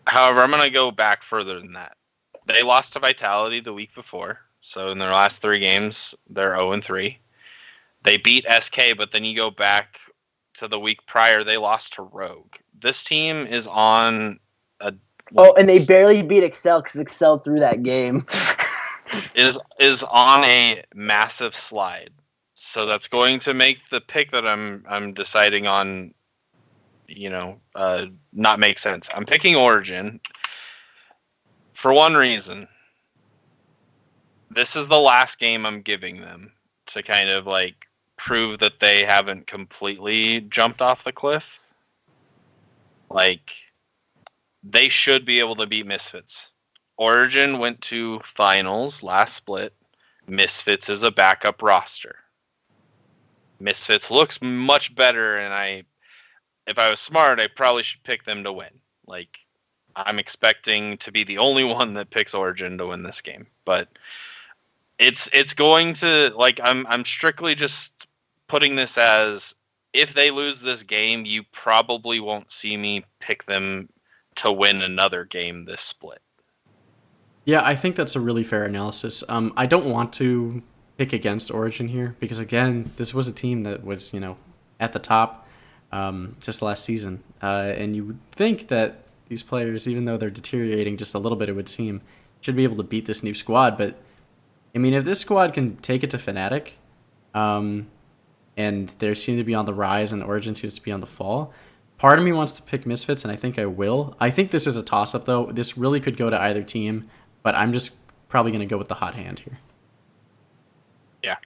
However, I'm going to go back further than that. They lost to Vitality the week before. So in their last 3 games, they're 0-3. They beat SK, but then you go back to the week prior, they lost to Rogue. This team is on a... and they barely beat Excel because Excel threw that game. is on a massive slide. So that's going to make the pick that I'm deciding on, not make sense. I'm picking Origin for one reason. This is the last game I'm giving them to kind of like prove that they haven't completely jumped off the cliff. Like, they should be able to beat Misfits. Origin went to finals last split. Misfits is a backup roster. Misfits looks much better, and if I was smart, I probably should pick them to win. Like, I'm expecting to be the only one that picks Origin to win this game, but it's going to, like, I'm strictly just putting this as, if they lose this game, you probably won't see me pick them to win another game this split. Yeah, I think that's a really fair analysis. I don't want to pick against Origin here because, again, this was a team that was, at the top just last season. And you would think that these players, even though they're deteriorating just a little bit, it would seem, should be able to beat this new squad. But, I mean, if this squad can take it to Fnatic, and they seem to be on the rise and Origin seems to be on the fall, part of me wants to pick Misfits, and I think I will. I think this is a toss-up, though. This really could go to either team, but I'm just probably going to go with the hot hand here. Yeah,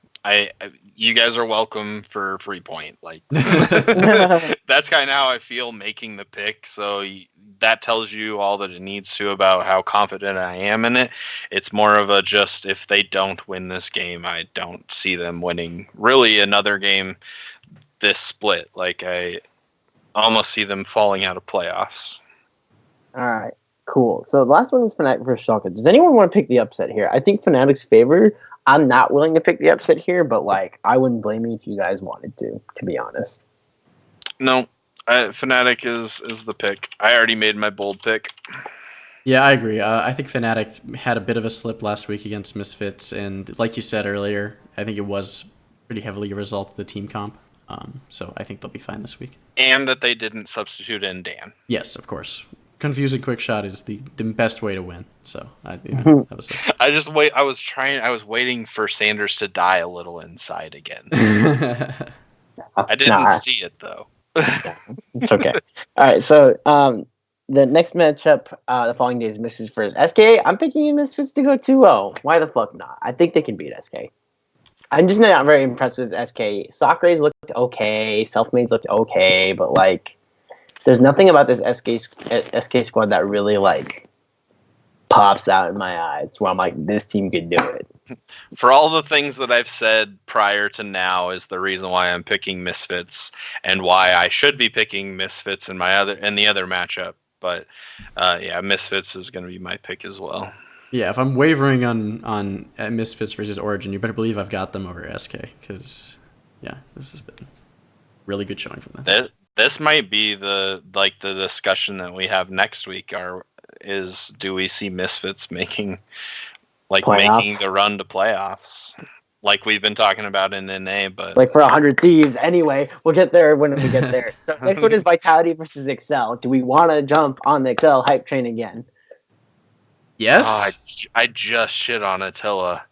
you guys are welcome for free point. Like, that's kind of how I feel making the pick. So that tells you all that it needs to about how confident I am in it. It's more of a just, if they don't win this game, I don't see them winning really another game this split. Like, I almost see them falling out of playoffs. All right, cool. So the last one is Fnatic versus Schalke. Does anyone want to pick the upset here? I think Fnatic's favored. I'm not willing to pick the upset here, but like, I wouldn't blame you if you guys wanted to be honest. No, Fnatic is the pick. I already made my bold pick. Yeah, I agree. I think Fnatic had a bit of a slip last week against Misfits, and like you said earlier, I think it was pretty heavily a result of the team comp. So I think they'll be fine this week. And that they didn't substitute in Dan. Yes, of course. Confusing quick shot is the best way to win. So that was it. I was waiting for Sanders to die a little inside again. I didn't see it though. Yeah, it's okay. All right, so the next matchup the following day is Misfits versus SK. I'm picking Misfits to go 2-0. Why the fuck not? I think they can beat SK. I'm just not very impressed with SK. Socrates looked okay. Selfmades looked okay, but like, there's nothing about this SK squad that really like pops out in my eyes where I'm like, this team could do it. For all the things that I've said prior to now is the reason why I'm picking Misfits and why I should be picking Misfits in the other matchup. But yeah, Misfits is going to be my pick as well. Yeah, if I'm wavering on Misfits versus Origin, you better believe I've got them over SK because yeah, this has been really good showing from them. This might be the discussion that we have next week. Do we see Misfits making the run to playoffs, like we've been talking about in NA? But like for 100 Thieves, anyway, we'll get there when we get there. So next one is Vitality versus Excel. Do we want to jump on the Excel hype train again? Yes. I just shit on Attila.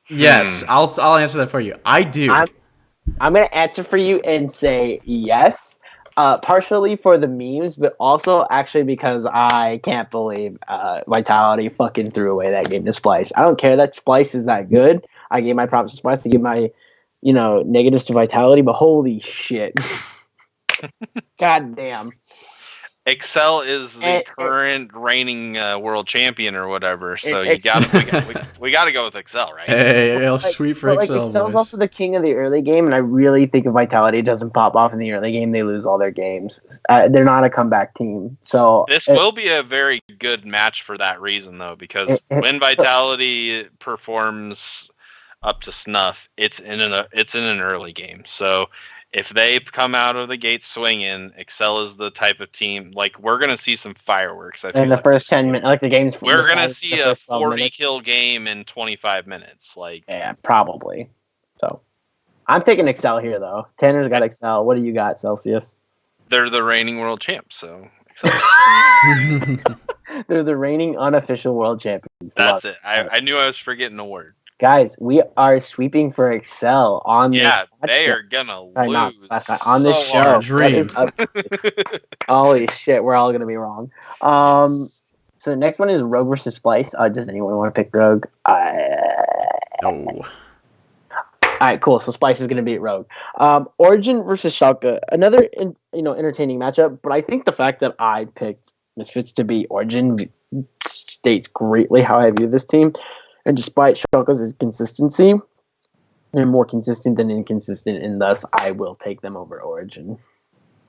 Yes, I'll answer that for you. I do. I'm gonna answer for you and say yes. Partially for the memes, but also actually because I can't believe Vitality fucking threw away that game to Splice. I don't care that Splice is that good. I gave my props to Splice to give my, negatives to Vitality, but holy shit. God damn. Excel is the current reigning world champion or whatever, so we gotta go with Excel, right? Hey, sweet for Excel, Excel's boys. also the king of the early game, and I really think if Vitality doesn't pop off in the early game, they lose all their games. They're not a comeback team, so this will be a very good match for that reason, though, because when Vitality performs up to snuff, it's in an early game, so. If they come out of the gate swinging, Excel is the type of team like we're gonna see some fireworks. I feel in the first 10 minutes, like the game's. We're gonna see a 40-kill game in 25 minutes. Yeah, probably. So, I'm taking Excel here though. Tanner's got Excel. What do you got, Selceus? They're the reigning world champs, so Excel. They're the reigning unofficial world champions. That's it. I knew I was forgetting a word. Guys, we are sweeping for Excel on this. Yeah, they are gonna lose on this show. Dream. Holy shit, we're all gonna be wrong. So the next one is Rogue versus Splice. Does anyone want to pick Rogue? No. All right, cool. So Splice is gonna beat Rogue. Origin versus Schalke, another entertaining matchup. But I think the fact that I picked Misfits to beat Origin states greatly how I view this team. And despite Schalke's consistency, they're more consistent than inconsistent, and thus I will take them over Origin.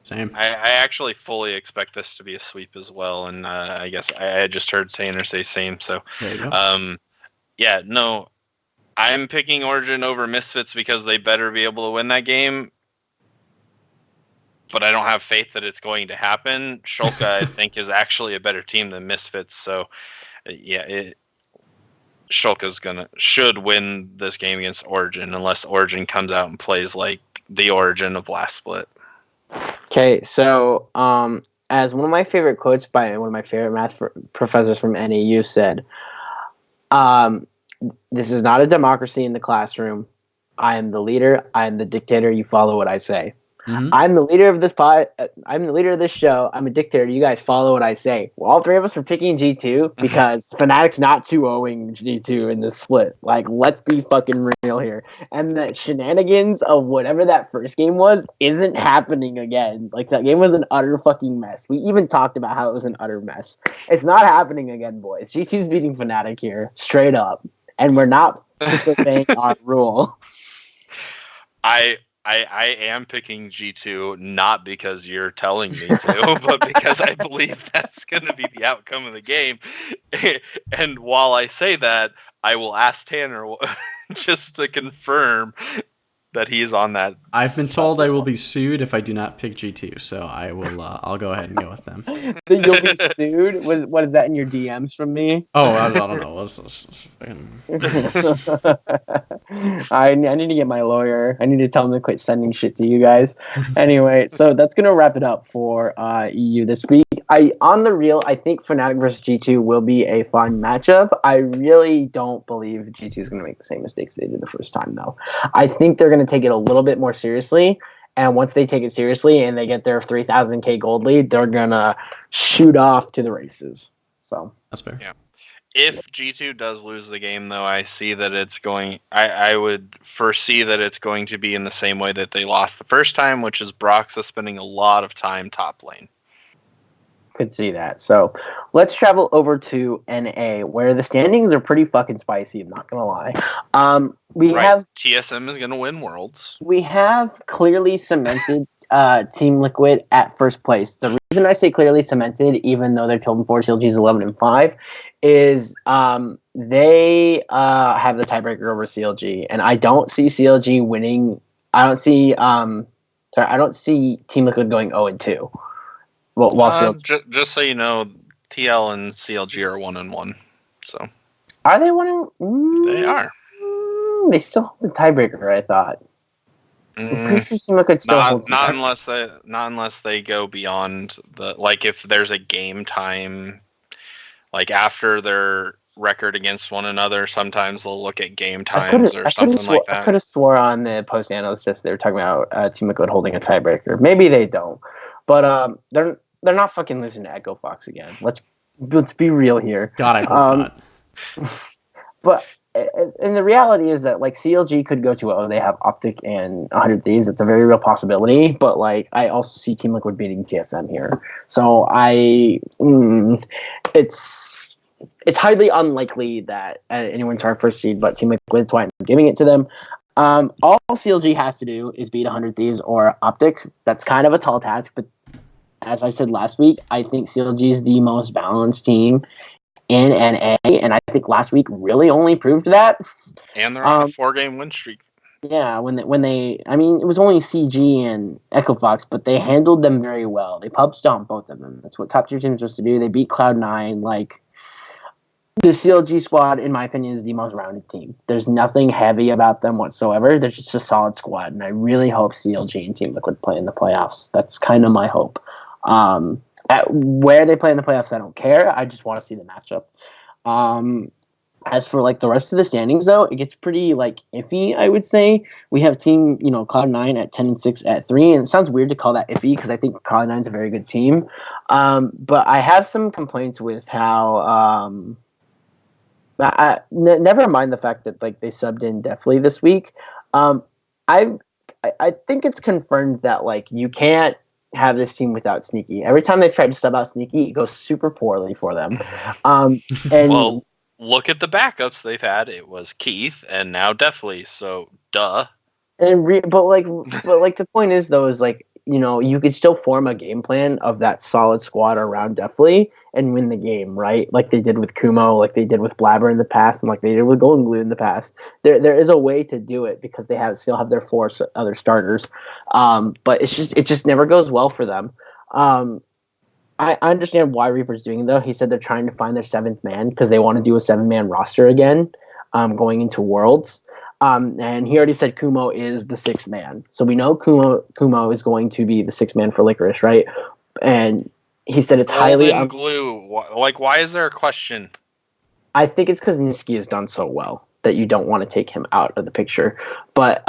Same. I actually fully expect this to be a sweep as well, and I guess I just heard Tanner say same. So, there you go. Yeah, no, I'm picking Origin over Misfits because they better be able to win that game. But I don't have faith that it's going to happen. Schalke, I think, is actually a better team than Misfits. So, yeah, Schalke should win this game against Origin unless Origin comes out and plays like the Origin of last split. Okay, so as one of my favorite quotes by one of my favorite math professors from NAU said, "This is not a democracy in the classroom. I am the leader. I am the dictator. You follow what I say." Mm-hmm. I'm the leader of this pod. I'm the leader of this show. I'm a dictator. You guys follow what I say. Well, all three of us are picking G2 because Fnatic's not 2-0ing G2 in this split. Like, let's be fucking real here. And the shenanigans of whatever that first game was isn't happening again. Like, that game was an utter fucking mess. We even talked about how it was an utter mess. It's not happening again, boys. G2's beating Fnatic here, straight up. And we're not disobeying our rule. I am picking G2 not because you're telling me to, but because I believe that's going to be the outcome of the game. And while I say that, I will ask Tanner just to confirm that he's on that. I've been told I will be sued if I do not pick G2, so I will. I'll go ahead and go with them. You'll be sued? What is that in your DMs from me? Oh, I don't know. I need to get my lawyer. I need to tell him to quit sending shit to you guys. Anyway, so that's gonna wrap it up for EU this week. On the real, I think Fnatic versus G2 will be a fun matchup. I really don't believe G2 is gonna make the same mistakes they did the first time, though. I think they're gonna take it a little bit more seriously. And once they take it seriously and they get their 3,000K gold lead, they're gonna shoot off to the races. So that's fair. Yeah. If G2 does lose the game, though, I see that it's going. I would foresee that it's going to be in the same way that they lost the first time, which is Broxa spending a lot of time top lane. Could see that. So let's travel over to NA, where the standings are pretty fucking spicy. I'm not gonna lie. We have TSM is gonna win Worlds. We have clearly cemented Team Liquid at first place. The reason I say clearly cemented, even though they're killed before CLG's 11-5, is they have the tiebreaker over CLG, and I don't see CLG winning. I don't see Team Liquid going 0-2. Well, just so you know, TL and CLG are 1-1. So are they 1-1? They are. They still have the tiebreaker, I thought. Not unless they go beyond the, like, if there's a game time, like after their record against one another. Sometimes they'll look at game times or something like that. I could have swore on the post analysis they were talking about Team Liquid holding a tiebreaker. Maybe they don't, but they're not fucking losing to Echo Fox again. Let's be real here. God, I hope not. But and the reality is that like CLG could go 2-0. They have Optic and 100 Thieves. It's a very real possibility. But like I also see Team Liquid beating TSM here. So it's highly unlikely that anyone's our first seed, but Team Liquid. That's why I'm giving it to them. All CLG has to do is beat 100 Thieves or Optic. That's kind of a tall task, but as I said last week, I think CLG is the most balanced team in NA, and I think last week really only proved that. And they're on a 4-game win streak. Yeah, when they I mean, it was only CG and Echo Fox, but they handled them very well. They pub stomped both of them. That's what top tier teams are supposed to do. They beat Cloud9. Like, the CLG squad, in my opinion, is the most rounded team. There's nothing heavy about them whatsoever. They're just a solid squad, and I really hope CLG and Team Liquid play in the playoffs. That's kind of my hope. At where they play in the playoffs, I don't care. I just want to see the matchup. As for like the rest of the standings, though, it gets pretty like iffy. I would say we have team, Cloud9 at 10-6 at 3, and it sounds weird to call that iffy because I think Cloud9 is a very good team. But I have some complaints with how. Never mind the fact that like they subbed in Deftly this week. I think it's confirmed that like you can't have this team without Sneaky. Every time they've tried to sub out Sneaky, it goes super poorly for them. And well, look at the backups they've had. It was Keith and now Deftly. So duh. But the point is though is like you could still form a game plan of that solid squad around Deftly and win the game, right? Like they did with Kumo, like they did with Blabber in the past, and like they did with Golden Glue in the past. There is a way to do it because they still have their 4 other starters, but it just never goes well for them. I understand why Reaper's doing it, though. He said they're trying to find their 7th man because they want to do a 7-man roster again, going into Worlds. And he already said Kumo is the 6th man. So we know Kumo is going to be the 6th man for Licorice, right? And he said it's highly glue. Like, why is there a question? I think it's because Niski has done so well that you don't want to take him out of the picture. But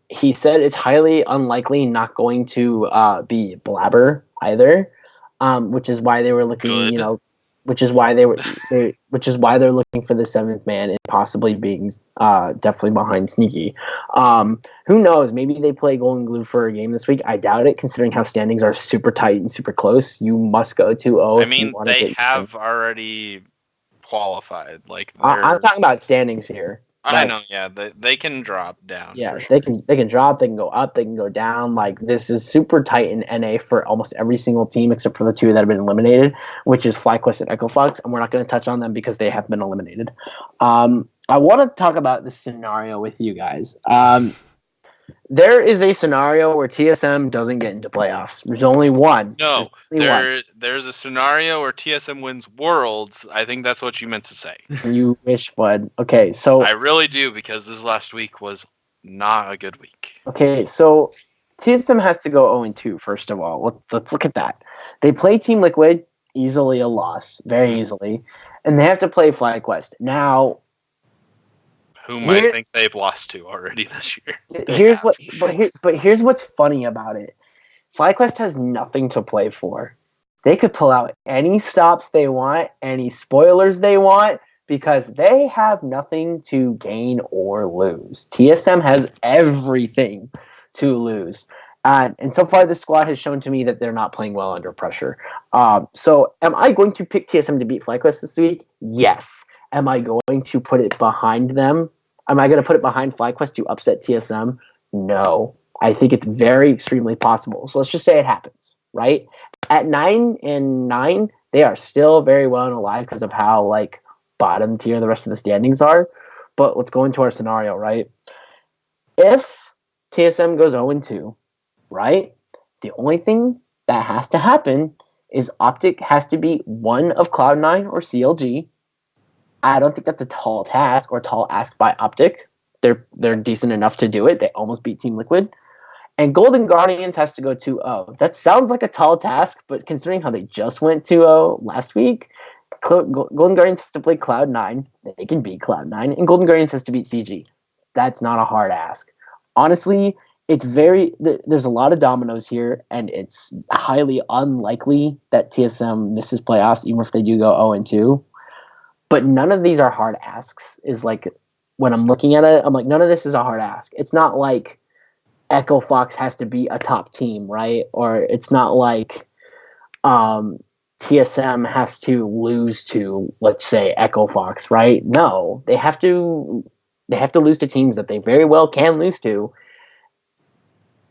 he said it's highly unlikely not going to be Blabber either, which is why they were looking, which is why they're looking for the 7th man and possibly being definitely behind Sneaky. Who knows? Maybe they play Golden Glue for a game this week. I doubt it, considering how standings are super tight and super close. You must go 2-0. I mean, they have already qualified. Like I'm talking about standings here. I know, yeah. They can drop down. Yeah, sure. they can drop, they can go up, they can go down. Like, this is super tight in NA for almost every single team except for the 2 that have been eliminated, which is FlyQuest and Echo Fox, and we're not going to touch on them because they have been eliminated. I want to talk about this scenario with you guys. There is a scenario where TSM doesn't get into playoffs. There's only one. No, there's a scenario where TSM wins Worlds. I think that's what you meant to say. You wish, bud. Okay, so I really do, because this last week was not a good week. Okay, so TSM has to go 0-2, first of all. Let's look at that. They play Team Liquid, easily a loss, very easily, and they have to play FlyQuest. Now, whom I think they've lost to already this year. Here's what's funny about it. FlyQuest has nothing to play for. They could pull out any stops they want, any spoilers they want, because they have nothing to gain or lose. TSM has everything to lose. And so far, this squad has shown to me that they're not playing well under pressure. So am I going to pick TSM to beat FlyQuest this week? Yes. Am I going to put it behind them? Am I going to put it behind FlyQuest to upset TSM? No. I think it's very extremely possible. So let's just say it happens, right? At 9-9, they are still very well and alive because of how bottom tier the rest of the standings are. But let's go into our scenario, right? If TSM goes 0-2, right? The only thing that has to happen is Optic has to be one of Cloud9 or CLG. I don't think that's a tall task or tall ask by Optic. They're decent enough to do it. They almost beat Team Liquid. And Golden Guardians has to go 2-0. That sounds like a tall task, but considering how they just went 2-0 last week, Golden Guardians has to play Cloud9. They can beat Cloud9, and Golden Guardians has to beat CG. That's not a hard ask. Honestly, there's a lot of dominoes here, and it's highly unlikely that TSM misses playoffs, even if they do go 0-2. But none of these are hard asks. Is like when I'm looking at it, I'm like, none of this is a hard ask. It's not like Echo Fox has to be a top team, right? Or it's not like TSM has to lose to, let's say, Echo Fox, right? No, they have to lose to teams that they very well can lose to,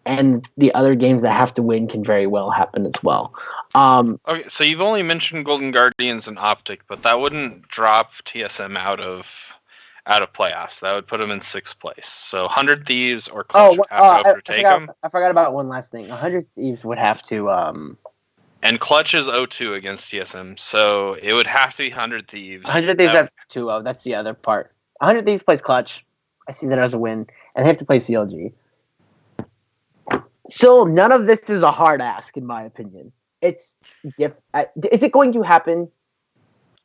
and the other games that have to win can very well happen as well. Okay, so you've only mentioned Golden Guardians and Optic, but that wouldn't drop TSM out of playoffs. That would put them in 6th place. So 100 Thieves or Clutch would have to overtake them. I forgot about one last thing. 100 Thieves would have to. And Clutch is 0-2 against TSM, so it would have to be 100 Thieves. 100 Thieves have 2-0. That's the other part. 100 Thieves plays Clutch. I see that as a win, and they have to play CLG. So none of this is a hard ask, in my opinion. It's is it going to happen?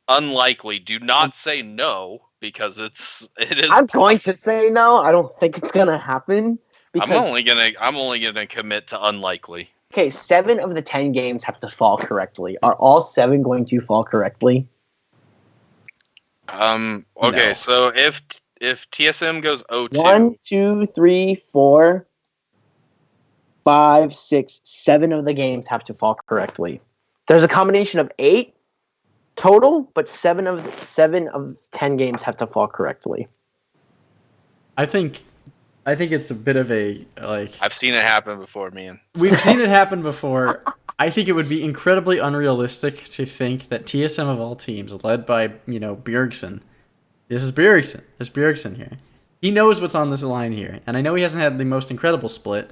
Unlikely. Do not say no, because it is. I'm going to say no. I don't think it's gonna happen. I'm only gonna commit to unlikely. Okay, 7 of the 10 games have to fall correctly. Are all 7 going to fall correctly? Okay, no. So if TSM goes 0-2, 1, 2, 3, 4, 5, 6, 7 of the games have to fall correctly. There's a combination of 8 total, but 7 of 10 games have to fall correctly. I think it's a bit of a like. I've seen it happen before, man. We've seen it happen before. I think it would be incredibly unrealistic to think that TSM of all teams, led by Bjergsen. This is Bjergsen. There's Bjergsen here. He knows what's on this line here, and I know he hasn't had the most incredible split,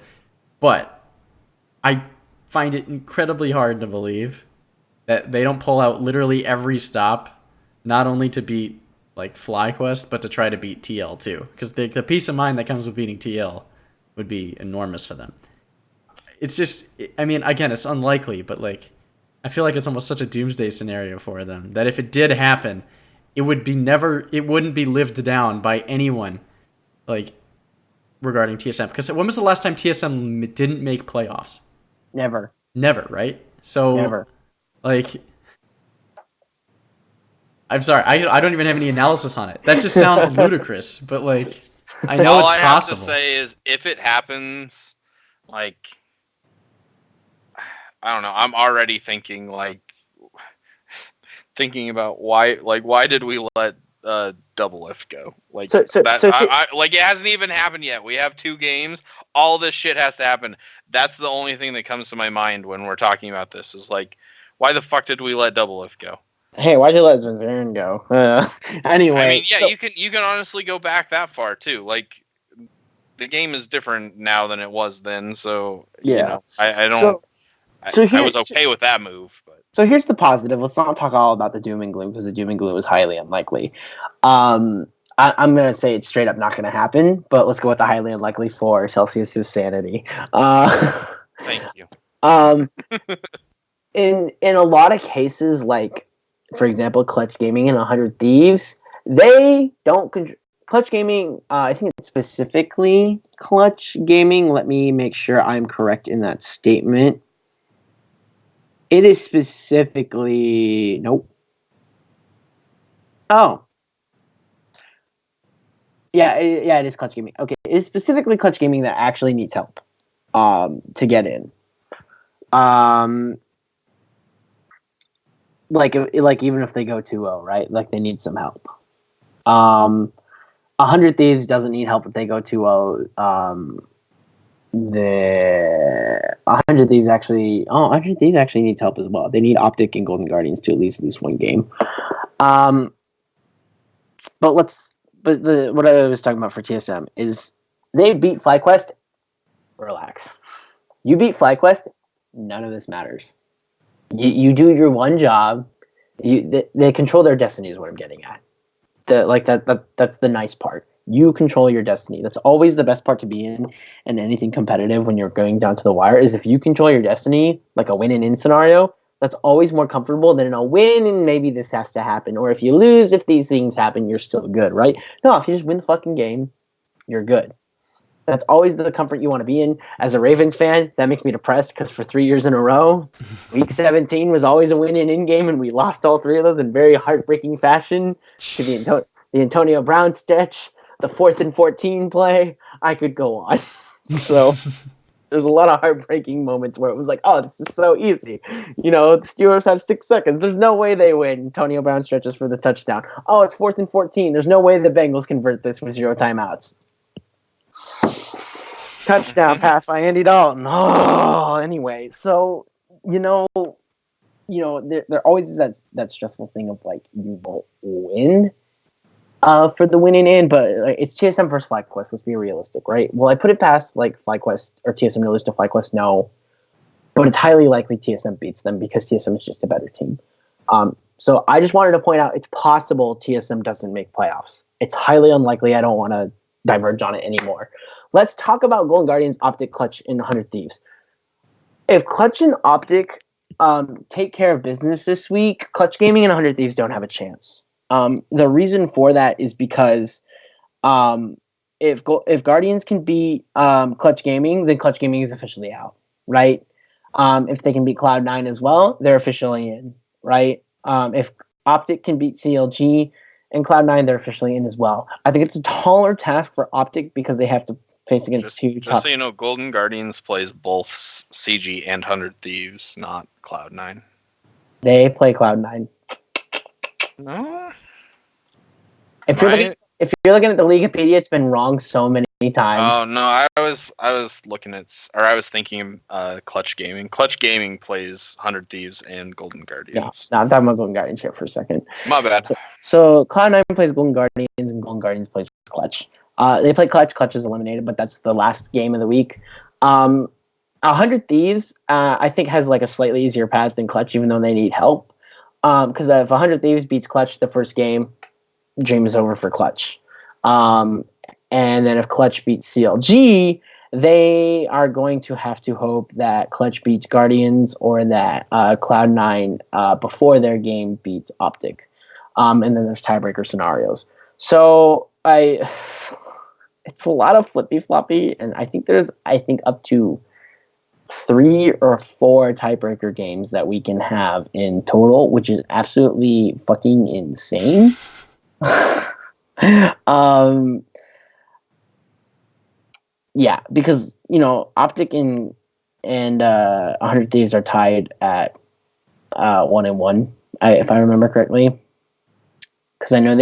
but I find it incredibly hard to believe that they don't pull out literally every stop, not only to beat FlyQuest, but to try to beat TL too, because the peace of mind that comes with beating TL would be enormous for them. It's just, I mean, again, it's unlikely, but I feel like it's almost such a doomsday scenario for them that if it did happen, it wouldn't be lived down by anyone, regarding TSM. Because when was the last time TSM didn't make playoffs? Never, right? So never. I'm sorry, I don't even have any analysis on it. That just sounds ludicrous, but I know it's possible. All I have to say is if it happens, I don't know. I'm already thinking about why did we let Doublelift go? It hasn't even happened yet. We have 2 games. All this shit has to happen. That's the only thing that comes to my mind when we're talking about this. Is why the fuck did we let Doublelift go? Hey, why'd you let Zern go? Anyway, I mean, yeah, you can honestly go back that far too. The game is different now than it was then, so yeah, I don't. I was okay with that move, but so here's the positive. Let's not talk all about the doom and gloom because the doom and gloom is highly unlikely. I'm gonna say it's straight up not gonna happen, but let's go with the highly unlikely for Selceus' sanity. Thank you. In a lot of cases, for example, Clutch Gaming and 100 Thieves, they don't control. Clutch Gaming, I think it's specifically Clutch Gaming. Let me make sure I'm correct in that statement. It is specifically... Nope. Oh. Yeah, it is Clutch Gaming. Okay, it is specifically Clutch Gaming that actually needs help to get in. Even if they go 2-0, right? They need some help. 100 Thieves doesn't need help if they go 2-0. The 100 Thieves actually needs help as well. They need Optic and Golden Guardians to at least lose one game. What I was talking about for TSM is they beat FlyQuest. Relax. You beat FlyQuest. None of this matters. You do your one job. They control their destiny is what I'm getting at. That's the nice part. You control your destiny. That's always the best part to be in anything competitive when you're going down to the wire is if you control your destiny, like a win-in scenario, That's always more comfortable than a win and maybe this has to happen. Or if you lose, if these things happen, you're still good, right? No, if you just win the fucking game, you're good. That's always the comfort you want to be in. As a Ravens fan, that makes me depressed because for 3 years in a row, Week 17 was always a win in game, and we lost all 3 of those in very heartbreaking fashion to the Antonio Brown stitch, the 4th and 14 play. I could go on. So there's a lot of heartbreaking moments where it was like, oh, this is so easy. The Steelers have 6 seconds. There's no way they win. Antonio Brown stretches for the touchdown. Oh, it's 4th and 14. There's no way the Bengals convert this with 0 timeouts. Touchdown pass by Andy Dalton. Oh, anyway, so there always is that stressful thing of like you won't win for the winning end, but it's TSM versus FlyQuest. Let's be realistic, right? Well, I put it past like FlyQuest or TSM to lose to FlyQuest, no, but it's highly likely TSM beats them because TSM is just a better team. So I just wanted to point out it's possible TSM doesn't make playoffs. It's highly unlikely. I don't want to diverge on it anymore. Let's talk about Golden Guardians, Optic, Clutch, and 100 Thieves. If Clutch and Optic take care of business this week, Clutch Gaming and 100 Thieves don't have a chance. The reason for that is because if Guardians can beat Clutch Gaming, then Clutch Gaming is officially out, right? If they can beat Cloud9 as well, they're officially in, right? If Optic can beat CLG and Cloud9, they're officially in as well. I think it's a taller task for Optic because they have to face against two top. Just so you know, Golden Guardians plays both CG and 100 Thieves, not Cloud9. They play Cloud9. No. If you're looking at the Leaguepedia, it's been wrong so many times. Oh no, I was looking at, or I was thinking Clutch Gaming. Clutch Gaming plays 100 Thieves and Golden Guardians. No, I'm talking about Golden Guardians here for a second. My bad. So Cloud9 plays Golden Guardians and Golden Guardians plays Clutch. They play Clutch. Clutch is eliminated, but that's the last game of the week. 100 Thieves, I think, has like a slightly easier path than Clutch, even though they need help. Because if 100 Thieves beats Clutch the first game, dream is over for Clutch. And then if Clutch beats CLG, they are going to have to hope that Clutch beats Guardians or that Cloud9 before their game beats Optic. And then there's tiebreaker scenarios. So it's a lot of flippy-floppy, and I think there's up to 3 or 4 tiebreaker games that we can have in total, which is absolutely fucking insane. Yeah, because Optic and 100 Thieves are tied at 1-1, if I remember correctly. Because I know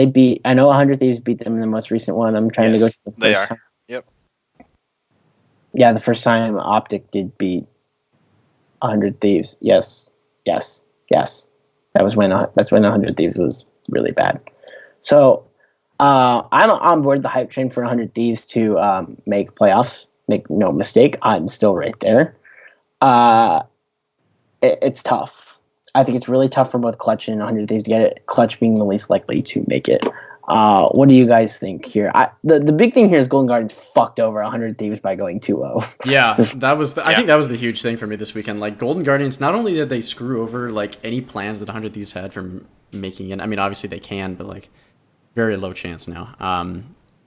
100 Thieves beat them in the most recent one. I'm trying to go to the first time. Yep. Yeah, the first time Optic did beat 100 Thieves. Yes. That's when 100 Thieves was really bad. So I'm on board the hype train for 100 Thieves to make playoffs. Make no mistake, I'm still right there. It's tough. I think it's really tough for both Clutch and 100 Thieves to get it. Clutch being the least likely to make it. What do you guys think here? The big thing here is Golden Guardians fucked over 100 Thieves by going 2-0. Yeah, I think that was the huge thing for me this weekend. Like, Golden Guardians, not only did they screw over like any plans that 100 Thieves had for making it. I mean, obviously they can, but like very low chance now.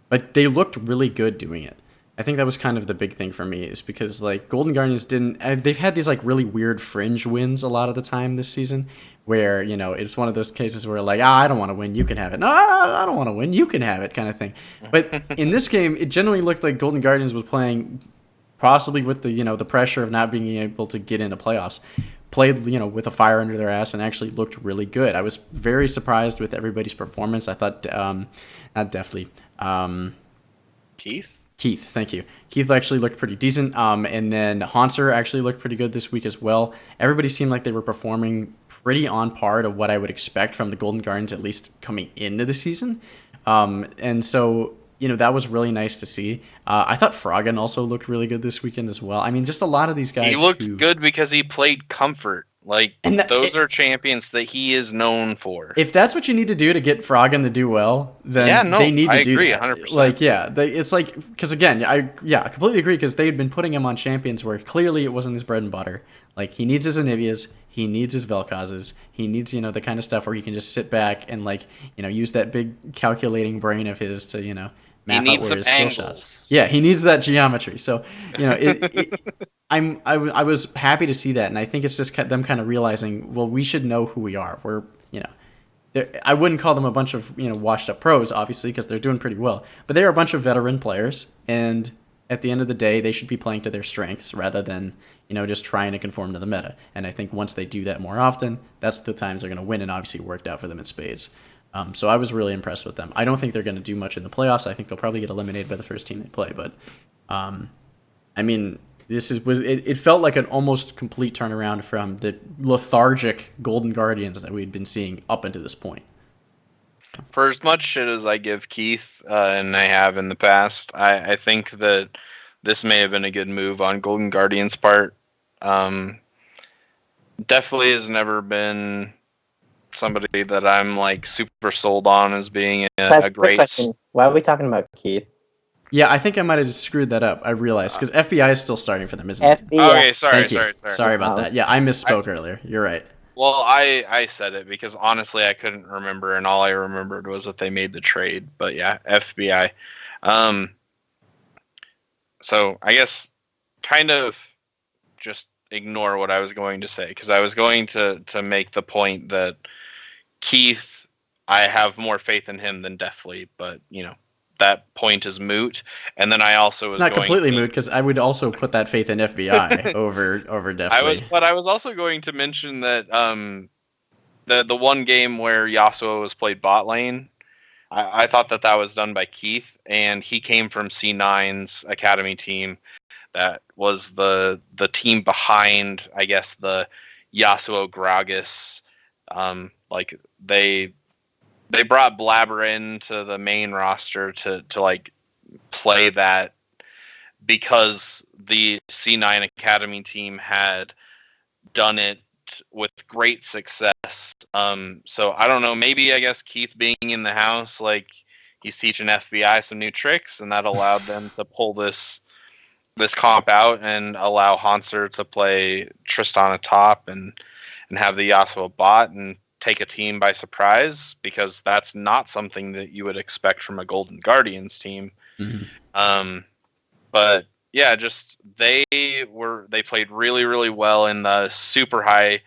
But they looked really good doing it. I think that was kind of the big thing for me, is because like Golden Guardians they've had these like really weird fringe wins a lot of the time this season, where it's one of those cases where like, I don't want to win, you can have it. No, I don't want to win, you can have it, kind of thing. But in this game, it generally looked like Golden Guardians was playing possibly with the the pressure of not being able to get into playoffs. Played with a fire under their ass and actually looked really good. I was very surprised with everybody's performance. I thought not definitely Keith, thank you. Keith actually looked pretty decent. And then Hanser actually looked pretty good this week as well. Everybody seemed like they were performing pretty on par to what I would expect from the Golden Guardians, at least coming into the season. And so, that was really nice to see. I thought Froggen also looked really good this weekend as well. I mean, just a lot of these guys. He looked good because he played Comfort. Like, those are champions that he is known for. If that's what you need to do to get Froggen to do well, then they need to do that. 100%. Like, it's like, because again, I completely agree, because they had been putting him on champions where clearly it wasn't his bread and butter. Like, he needs his Anivias, he needs his Vel'Kozes, he needs, the kind of stuff where he can just sit back and, like, use that big calculating brain of his to, map out where his skill shots. Yeah, he needs that geometry. So, I was happy to see that, and I think it's just them kind of realizing, well, we should know who we are. We're, I wouldn't call them a bunch of washed up pros, obviously, because they're doing pretty well, but they're a bunch of veteran players, and at the end of the day, they should be playing to their strengths rather than just trying to conform to the meta. And I think once they do that more often, that's the times they're going to win, and obviously it worked out for them in spades. So I was really impressed with them. I don't think they're going to do much in the playoffs. I think they'll probably get eliminated by the first team they play. But, I mean, it felt like an almost complete turnaround from the lethargic Golden Guardians that we'd been seeing up until this point. For as much shit as I give Keith, and I have in the past, I think that this may have been a good move on Golden Guardians' part. Definitely has never been somebody that I'm like super sold on as being a great. Question. Why are we talking about Keith? Yeah, I think I might have just screwed that up. I realized because FBI is still starting for them, isn't it? Okay, sorry. Sorry about that. Yeah, I misspoke earlier. You're right. Well, I said it because honestly I couldn't remember, and all I remembered was that they made the trade. But yeah, FBI. So I guess kind of just ignore what I was going to say, because I was going to make the point that Keith, I have more faith in him than Deathly, but that point is moot. And then I also it's not completely moot, because I would also put that faith in FBI over Deathly. I was also going to mention that the one game where Yasuo was played bot lane, I thought that was done by Keith, and he came from C9's academy team. That was the team behind, I guess, the Yasuo Gragas. Like they brought Blabber into the main roster to like play that, because the C9 academy team had done it with great success. So I don't know, maybe I guess Keith being in the house, like he's teaching FBI some new tricks, and that allowed them to pull this comp out and allow Hanser to play Tristana top and have the Yasuo bot and take a team by surprise, because that's not something that you would expect from a Golden Guardians team. Mm-hmm. But yeah, just they played really, really well in the super high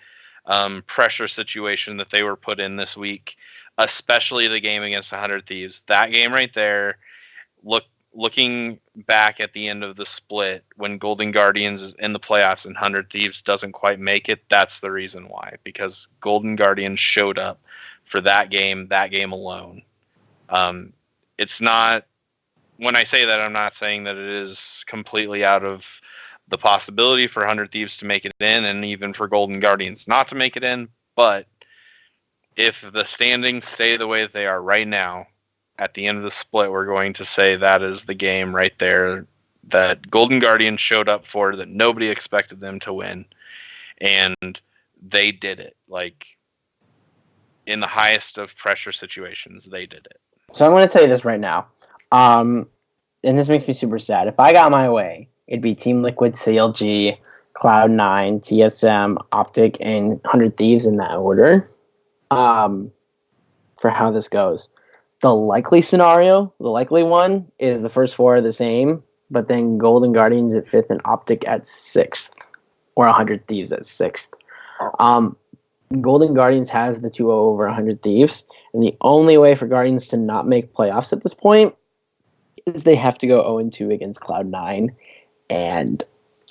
pressure situation that they were put in this week, especially the game against 100 Thieves. That game right there, looking back at the end of the split, when Golden Guardians is in the playoffs and 100 Thieves doesn't quite make it, that's the reason why. Because Golden Guardians showed up for that game alone. It's not, when I say that, I'm not saying that it is completely out of the possibility for 100 Thieves to make it in, and even for Golden Guardians not to make it in. But if the standings stay the way that they are right now, at the end of the split, we're going to say that is the game right there that Golden Guardians showed up for, that nobody expected them to win. And they did it. Like, in the highest of pressure situations, they did it. So I'm going to tell you this right now. And this makes me super sad. If I got my way, it'd be Team Liquid, CLG, Cloud9, TSM, Optic, and 100 Thieves in that order. For how this goes. The likely scenario, the likely one, is the first four are the same, but then Golden Guardians at 5th and Optic at 6th, or 100 Thieves at 6th. Golden Guardians has the 2-0 over 100 Thieves, and the only way for Guardians to not make playoffs at this point is they have to go 0-2 against Cloud9 and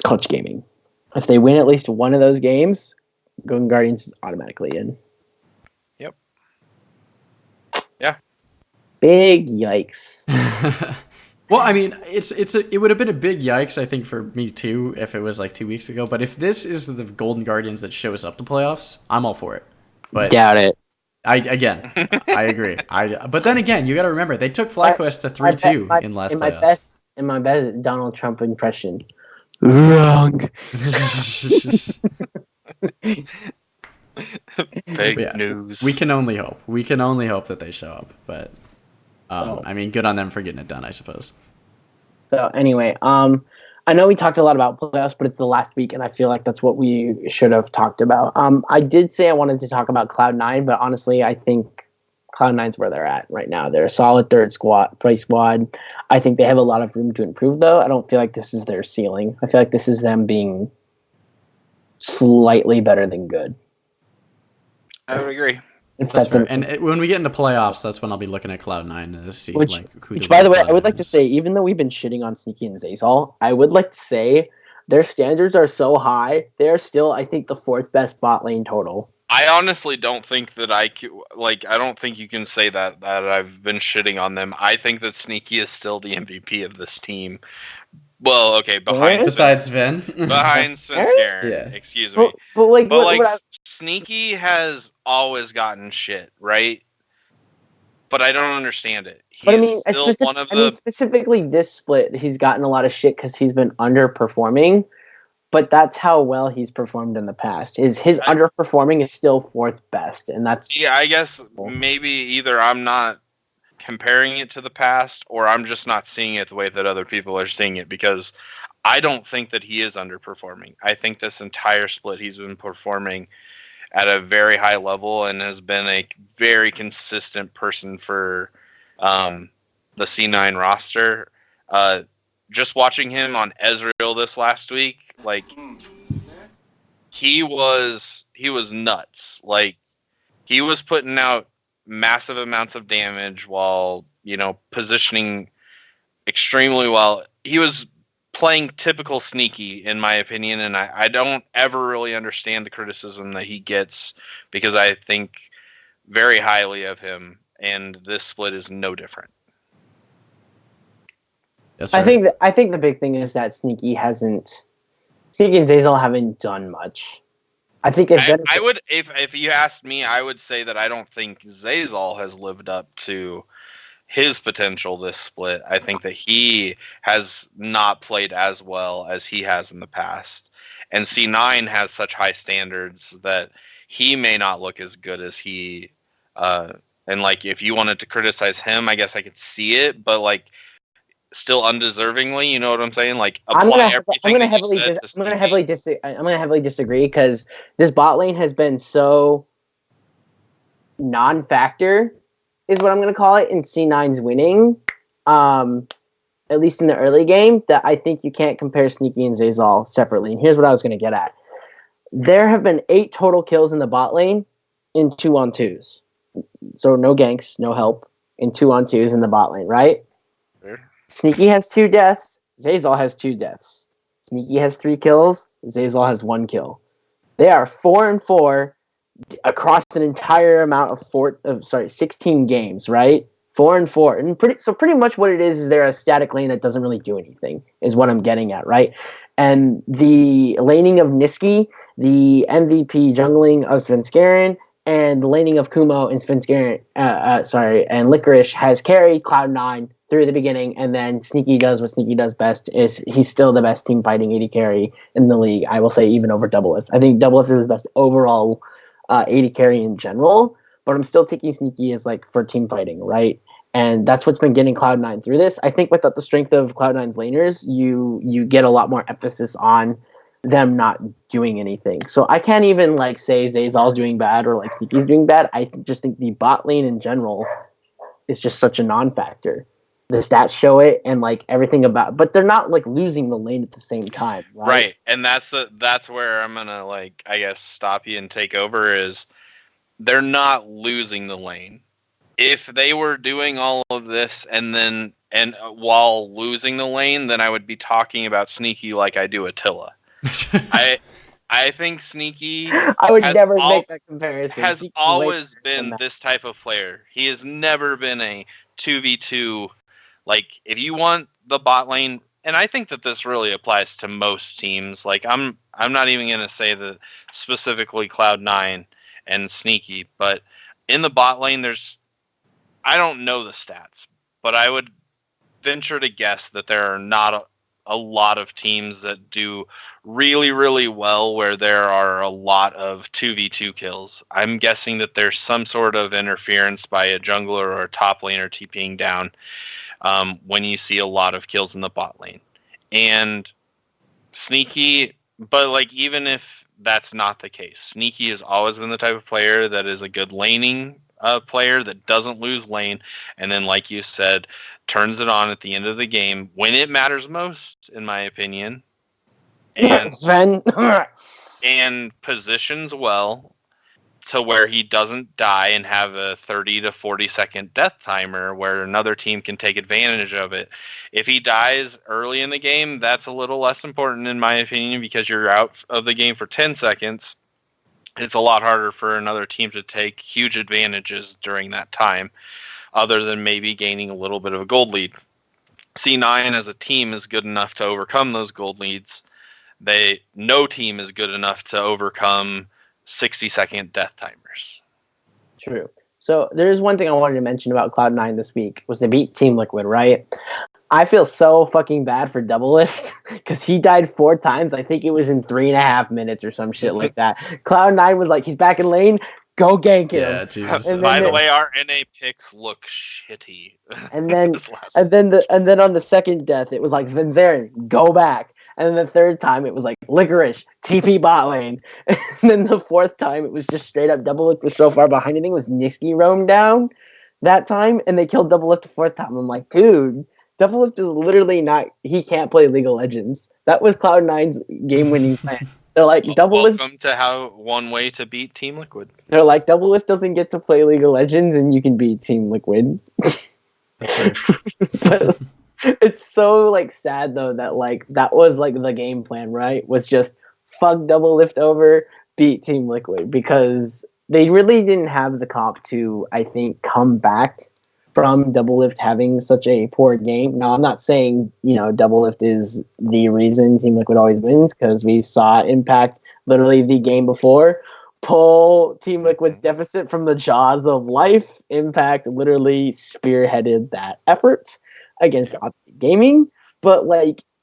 Clutch Gaming. If they win at least one of those games, Golden Guardians is automatically in. Yep. Yeah. Big yikes. Well, I mean, it would have been a big yikes, I think, for me too, if it was like 2 weeks ago. But if this is the Golden Guardians that shows up to playoffs, I'm all for it. But doubt it. I agree. But then again, you got to remember they took FlyQuest to 3-2 in last playoffs. In my best Donald Trump impression, wrong. Fake news. We can only hope. We can only hope that they show up. But I mean, good on them for getting it done, I suppose. So anyway, I know we talked a lot about playoffs, but it's the last week, and I feel like that's what we should have talked about. I did say I wanted to talk about Cloud9, but honestly, I think Cloud9's where they're at right now. They're a solid third place squad. I think they have a lot of room to improve, though. I don't feel like this is their ceiling. I feel like this is them being slightly better than good. I would agree. That's fair. And when we get into playoffs, that's when I'll be looking at Cloud9 to see who. Which, by the way, I would like to say, even though we've been shitting on Sneaky and Zazal, I would like to say their standards are so high. They're still, I think, the fourth best bot lane total. I honestly don't think that I don't think you can say that I've been shitting on them. I think that Sneaky is still the MVP of this team. Well, okay, besides Sven. Behind Sven Skaren. Yeah. Excuse me. But Sneaky has always gotten shit, right? But I don't understand it. Specifically this split, he's gotten a lot of shit because he's been underperforming. But that's how well he's performed in the past. His underperforming is still fourth best, and that's I guess maybe either I'm not comparing it to the past, or I'm just not seeing it the way that other people are seeing it, because I don't think that he is underperforming. I think this entire split he's been performing at a very high level and has been a very consistent person for the C9 roster. Just watching him on Ezreal this last week, like he was nuts. Like he was putting out massive amounts of damage while, positioning extremely well. He was playing typical Sneaky, in my opinion, and I don't ever really understand the criticism that he gets, because I think very highly of him, and this split is no different. That's right. I think the big thing is that Sneaky and Zazal haven't done much. I think if you asked me, I would say that I don't think Zazal has lived up to his potential this split. I think that he has not played as well as he has in the past. And C9 has such high standards that he may not look as good as he and like if you wanted to criticize him, I guess I could see it, but like still undeservingly, you know what I'm saying? Like apply everything that you said to Sneaky. I'm gonna heavily disagree because this bot lane has been so non-factor, is what I'm gonna call it, in C9's winning. At least in the early game, that I think you can't compare Sneaky and Zazal separately. And here's what I was gonna get at. There have been 8 total kills in the bot lane in 2-on-2s. So no ganks, no help, in 2-on-2s in the bot lane, right? Sure. Sneaky has 2 deaths. Zazal has 2 deaths. Sneaky has 3 kills. Zazal has 1 kill. They are 4-4 across an entire amount of 16 games, right? 4-4, and pretty much what it is they're a static lane that doesn't really do anything, is what I'm getting at, right? And the laning of Niski, the MVP jungling of Svenskeren, and the laning of Kumo and Svenskeren, and Licorice has carried Cloud9 through the beginning, and then Sneaky does what Sneaky does best. Is he's still the best team fighting AD carry in the league. I will say even over Doublelift. I think Doublelift is the best overall AD carry in general, but I'm still taking Sneaky as like for team fighting, right? And that's what's been getting Cloud9 through this. I think without the strength of Cloud9's laners, you get a lot more emphasis on them not doing anything. So I can't even like say Zazal's doing bad or like Sneaky's doing bad. I just think the bot lane in general is just such a non-factor. The stats show it, and like everything about, but they're not like losing the lane at the same time, right? Right, and that's where I'm gonna like I guess stop you and take over. Is they're not losing the lane. If they were doing all of this and while losing the lane, then I would be talking about Sneaky like I do Attila. I think Sneaky I would never make that comparison. Has always been this type of player. He has never been a 2v2. Like, if you want the bot lane, and I think that this really applies to most teams. Like, I'm not even going to say that specifically Cloud9 and Sneaky, but in the bot lane, I don't know the stats, but I would venture to guess that there are not a lot of teams that do really, really well where there are a lot of 2v2 kills. I'm guessing that there's some sort of interference by a jungler or a top laner TPing down when you see a lot of kills in the bot lane. And Sneaky, but like even if that's not the case, Sneaky has always been the type of player that is a good laning player that doesn't lose lane, and then like you said, turns it on at the end of the game when it matters most, in my opinion, and Sven. and positions well to where he doesn't die and have a 30 to 40 second death timer where another team can take advantage of it. If he dies early in the game, that's a little less important in my opinion, because you're out of the game for 10 seconds. It's a lot harder for another team to take huge advantages during that time, other than maybe gaining a little bit of a gold lead. C9 as a team is good enough to overcome those gold leads. No team is good enough to overcome 60-second death timers. True. So there's one thing I wanted to mention about Cloud9 this week was they beat Team Liquid, right? I feel so fucking bad for Doublelift because he died 4 times. I think it was in 3.5 minutes or some shit like that. Cloud9 was like, he's back in lane, go gank him. Yeah, Jesus. By the way, our NA picks look shitty. And then on the second death, it was like Svenzaren, go back. And then the third time, it was like Licorice, TP bot lane. And then the fourth time, it was just straight up Doublelift was so far behind. I think it was Nisqy roamed down that time, and they killed Doublelift the fourth time. I'm like, dude, Doublelift is literally not. He can't play League of Legends. That was Cloud9's game-winning plan. They're like, Doublelift. Welcome to how one way to beat Team Liquid. They're like, Doublelift doesn't get to play League of Legends, and you can beat Team Liquid. That's right. But it's so like sad though that like that was like the game plan, right? Was just fuck Doublelift over, beat Team Liquid, because they really didn't have the comp to, I think, come back from Doublelift having such a poor game. Now, I'm not saying, Doublelift is the reason Team Liquid always wins, because we saw Impact literally the game before pull Team Liquid's deficit from the jaws of life. Impact literally spearheaded that effort against Optic Gaming. But,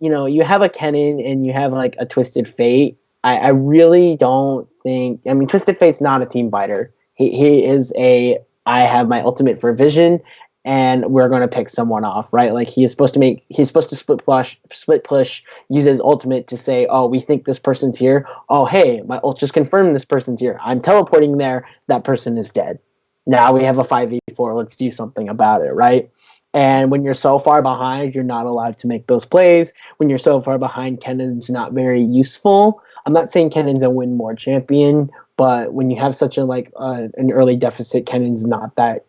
you have a Kennen and you have, a Twisted Fate. I really don't think... I mean, Twisted Fate's not a team fighter. He is I have my ultimate for vision, and we're going to pick someone off, right? Like, he's supposed to split push, use his ultimate to say, oh, we think this person's here. Oh, hey, my ult just confirmed this person's here. I'm teleporting there. That person is dead. Now we have a 5v4. Let's do something about it, right? And when you're so far behind, you're not allowed to make those plays. When you're so far behind, Kennen's not very useful. I'm not saying Kennen's a win more champion, but when you have such an early deficit, Kennen's not that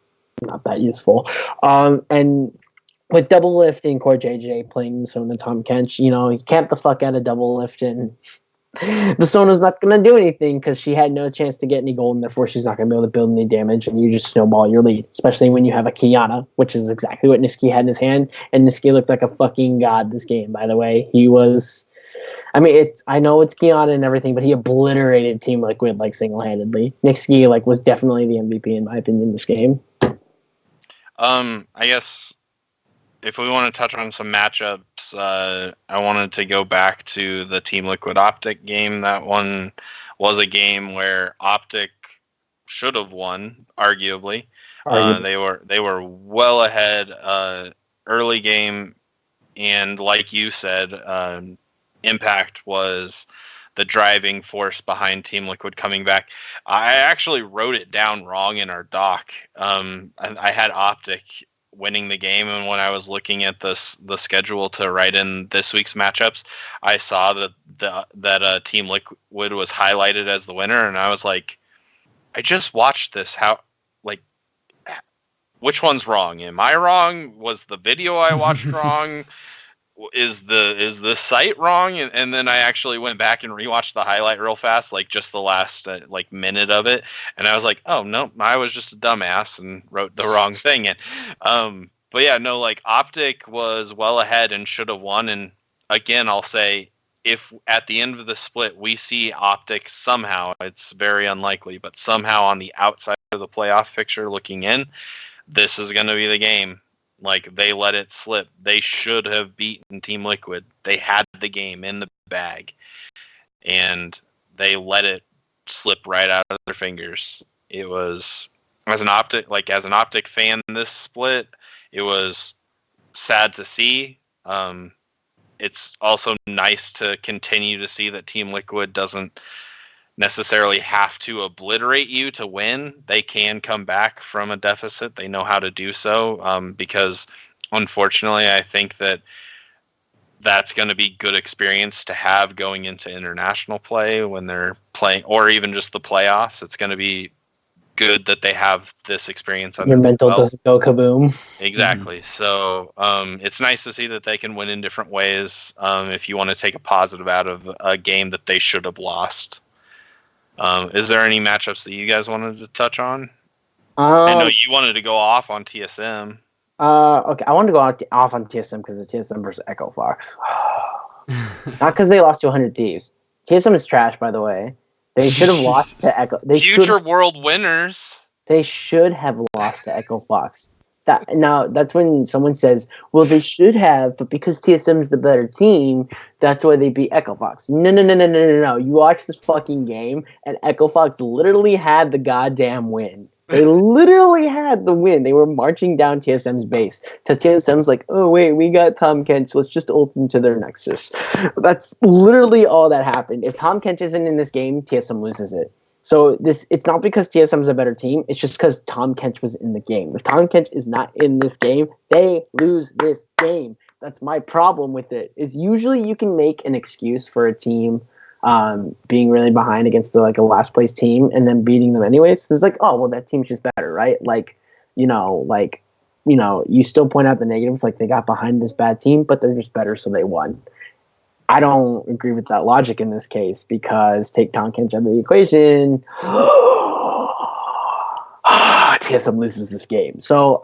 useful. And with Doublelift and Core JJ playing Sona Tom Kench, you camp the fuck out of Doublelift, and the Sona's not going to do anything because she had no chance to get any gold, and therefore she's not going to be able to build any damage, and you just snowball your lead, especially when you have a Kiana, which is exactly what Nisqy had in his hand, and Nisqy looked like a fucking god this game, by the way. He was... I mean, I know it's Kiana and everything, but he obliterated Team Liquid single-handedly. Nisqy was definitely the MVP in my opinion this game. I guess if we want to touch on some matchups, I wanted to go back to the Team Liquid Optic game. That one was a game where Optic should have won, arguably. They were well ahead early game, and like you said, Impact was the driving force behind Team Liquid coming back. I actually wrote it down wrong in our doc. I had Optic winning the game, and when I was looking at the schedule to write in this week's matchups, I saw that Team Liquid was highlighted as the winner, and I was like, I just watched this. Which one's wrong? Am I wrong? Was the video I watched wrong? Is the site wrong? And then I actually went back and rewatched the highlight real fast, just the last minute of it, and I was like, oh no, I was just a dumbass and wrote the wrong thing. And but yeah, no, Optic was well ahead and should have won. And again, I'll say, if at the end of the split we see Optic somehow, it's very unlikely, but somehow on the outside of the playoff picture looking in, this is going to be the game. Like, they let it slip. They should have beaten Team Liquid. They had the game in the bag, and they let it slip right out of their fingers. It was, as an Optic fan, this split, it was sad to see. It's also nice to continue to see that Team Liquid doesn't necessarily have to obliterate you to win. They can come back from a deficit. They know how to do so, because unfortunately, I think that that's going to be good experience to have going into international play when they're playing, or even just the playoffs. It's going to be good that they have this experience under your mental doesn't go kaboom. Exactly. So it's nice to see that they can win in different ways, if you want to take a positive out of a game that they should have lost. Is there any matchups that you guys wanted to touch on? I know you wanted to go off on TSM. Okay, I wanted to go off on TSM because of TSM versus Echo Fox. Not because they lost to 100 Thieves. TSM is trash, by the way. They should have lost to Echo. Future world winners. They should have lost to Echo Fox. That's when someone says, well, they should have, but because TSM is the better team, that's why they beat Echo Fox. No. You watch this fucking game, and Echo Fox literally had the goddamn win. They literally had the win. They were marching down TSM's base. So TSM's like, oh, wait, we got Tom Kench. Let's just ult into their Nexus. That's literally all that happened. If Tom Kench isn't in this game, TSM loses it. So it's not because TSM is a better team. It's just because Tom Kench was in the game. If Tom Kench is not in this game, they lose this game. That's my problem with it. Is usually you can make an excuse for a team being really behind against a last place team and then beating them anyways. So it's like, oh, well, that team's just better, right? You still point out the negatives, like they got behind this bad team, but they're just better, so they won. I don't agree with that logic in this case because take Tom Kench out of the equation, TSM loses this game. So,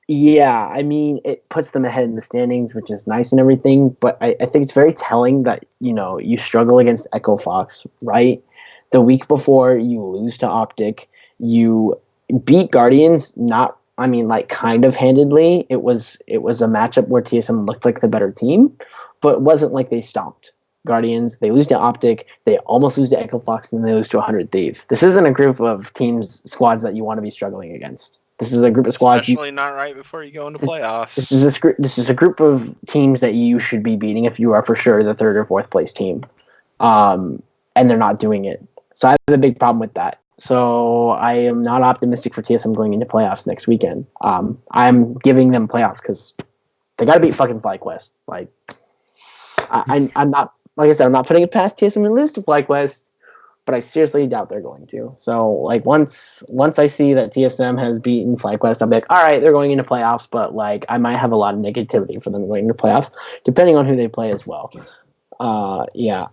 yeah, I mean, it puts them ahead in the standings, which is nice and everything, but I think it's very telling that, you struggle against Echo Fox, right? The week before you lose to Optic, you beat Guardians, kind of handedly. It was a matchup where TSM looked like the better team, but it wasn't like they stomped Guardians. They lose to Optic, they almost lose to Echo Fox, and then they lose to 100 Thieves. This isn't a group of squads that you want to be struggling against. This is a group of squads. Especially not right before you go into playoffs. This is a group of teams that you should be beating if you are for sure the third or fourth place team. And they're not doing it. So I have a big problem with that. So I am not optimistic for TSM going into playoffs next weekend. I'm giving them playoffs because they got to beat fucking FlyQuest. I'm not, like I said, I'm not putting it past TSM to lose to FlyQuest, but I seriously doubt they're going to. So, once I see that TSM has beaten FlyQuest, I'll be like, all right, they're going into playoffs, but, I might have a lot of negativity for them going into playoffs, depending on who they play as well. Yeah,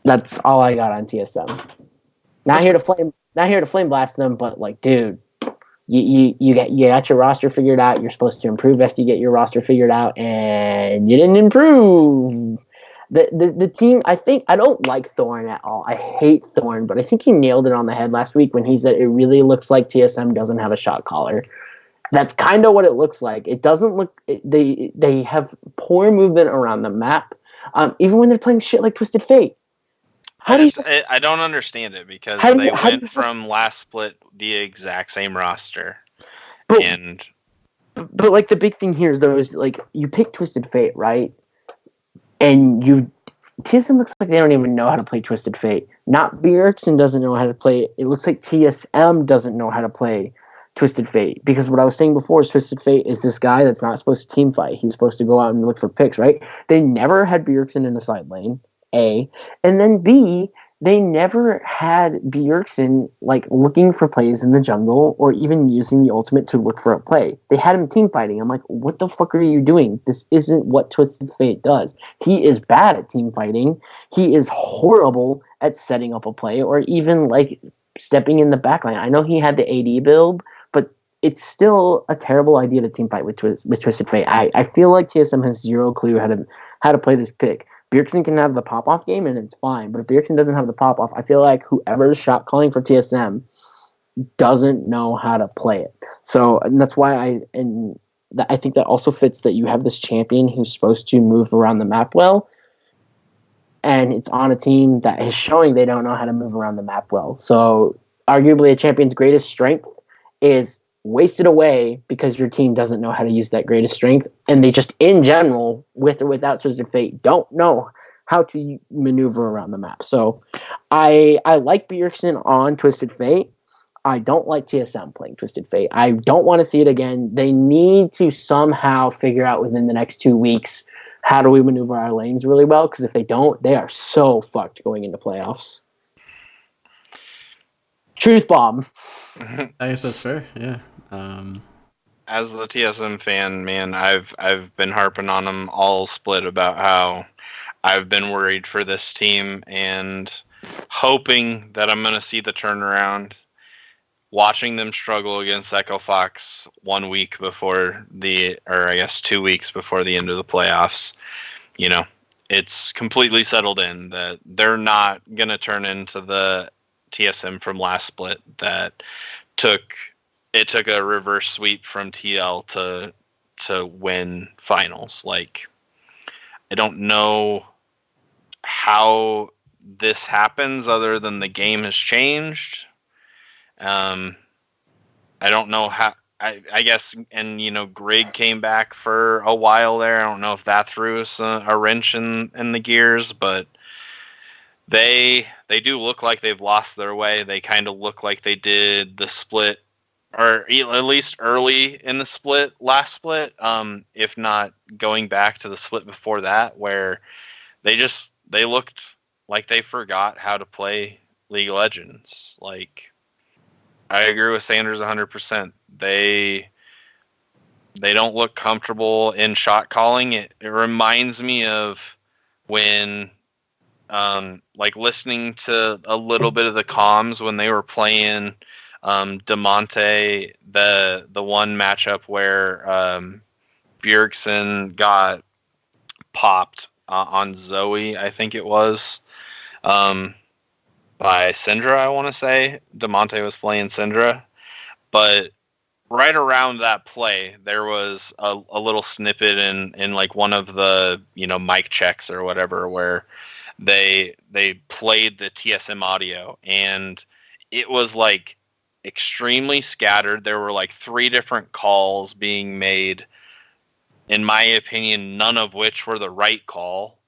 that's all I got on TSM. Not here to flame blast them, but, dude, you got your roster figured out. You're supposed to improve after you get your roster figured out, and you didn't improve. The team, I don't like Thorn at all. I hate Thorn, but I think he nailed it on the head last week when he said it really looks like TSM doesn't have a shot caller. That's kind of what it looks like. It doesn't look. They have poor movement around the map, even when they're playing shit like Twisted Fate. I don't understand it because they went from last split the exact same roster, but the big thing here is though is you pick Twisted Fate, right? And TSM looks like they don't even know how to play Twisted Fate. Not Bjergsen doesn't know how to play it. It looks like TSM doesn't know how to play Twisted Fate. Because what I was saying before is Twisted Fate is this guy that's not supposed to team fight. He's supposed to go out and look for picks, right? They never had Bjergsen in the side lane, A. And then B, they never had Bjergsen looking for plays in the jungle or even using the ultimate to look for a play. They had him team fighting. I'm like, what the fuck are you doing? This isn't what Twisted Fate does. He is bad at team fighting. He is horrible at setting up a play or even stepping in the backline. I know he had the AD build, but it's still a terrible idea to team fight with Twisted Fate. I feel like TSM has zero clue how to play this pick. Bjergsen can have the pop-off game, and it's fine. But if Bjergsen doesn't have the pop-off, I feel like whoever's shot calling for TSM doesn't know how to play it. So, and that's why I think that also fits that you have this champion who's supposed to move around the map well, and it's on a team that is showing they don't know how to move around the map well. So, arguably, a champion's greatest strength is wasted away because your team doesn't know how to use that greatest strength, and they just, in general, with or without Twisted Fate, don't know how to maneuver around the map. So, I like Bjergsen on Twisted Fate. I don't like TSM playing Twisted Fate. I don't want to see it again. They need to somehow figure out within the next 2 weeks how do we maneuver our lanes really well, because if they don't, they are so fucked going into playoffs. Truth bomb. I guess that's fair, yeah. As the TSM fan, man, I've been harping on them all split about how I've been worried for this team and hoping that I'm going to see the turnaround. Watching them struggle against Echo Fox 1 week before 2 weeks before the end of the playoffs, it's completely settled in that they're not going to turn into the TSM from last split that took a reverse sweep from TL to win finals. Like, I don't know how this happens other than the game has changed. I don't know how. I guess, and Grig came back for a while there. I don't know if that threw us a wrench in the gears, but they do look like they've lost their way. They kind of look like they did the split, or at least early in the last split. If not going back to the split before that, where they looked like they forgot how to play League of Legends. Like, I agree with Sanders 100%. They don't look comfortable in shot calling. It reminds me of when, listening to a little bit of the comms when they were playing Demonte, the one matchup where Bjergsen got popped on Zoe, I think it was. By Syndra, I want to say. Demonte was playing Syndra. But right around that play, there was a little snippet in like one of the, mic checks or whatever, where they played the TSM audio, and it was like extremely scattered. There were like 3 different calls being made, in my opinion, none of which were the right call.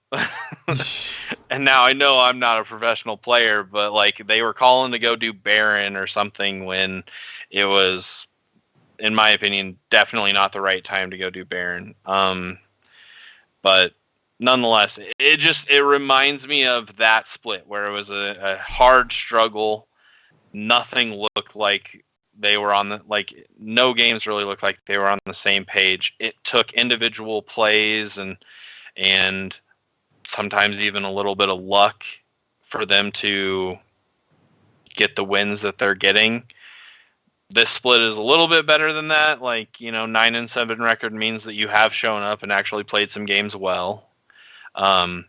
And now I know I'm not a professional player, but like they were calling to go do Baron or something when it was, in my opinion, definitely not the right time to go do Baron. But nonetheless, it reminds me of that split where it was a hard struggle. Nothing looked like they were no games really looked like they were on the same page. It took individual plays and sometimes even a little bit of luck for them to get the wins that they're getting. This split is a little bit better than that. 9-7 record means that you have shown up and actually played some games well. And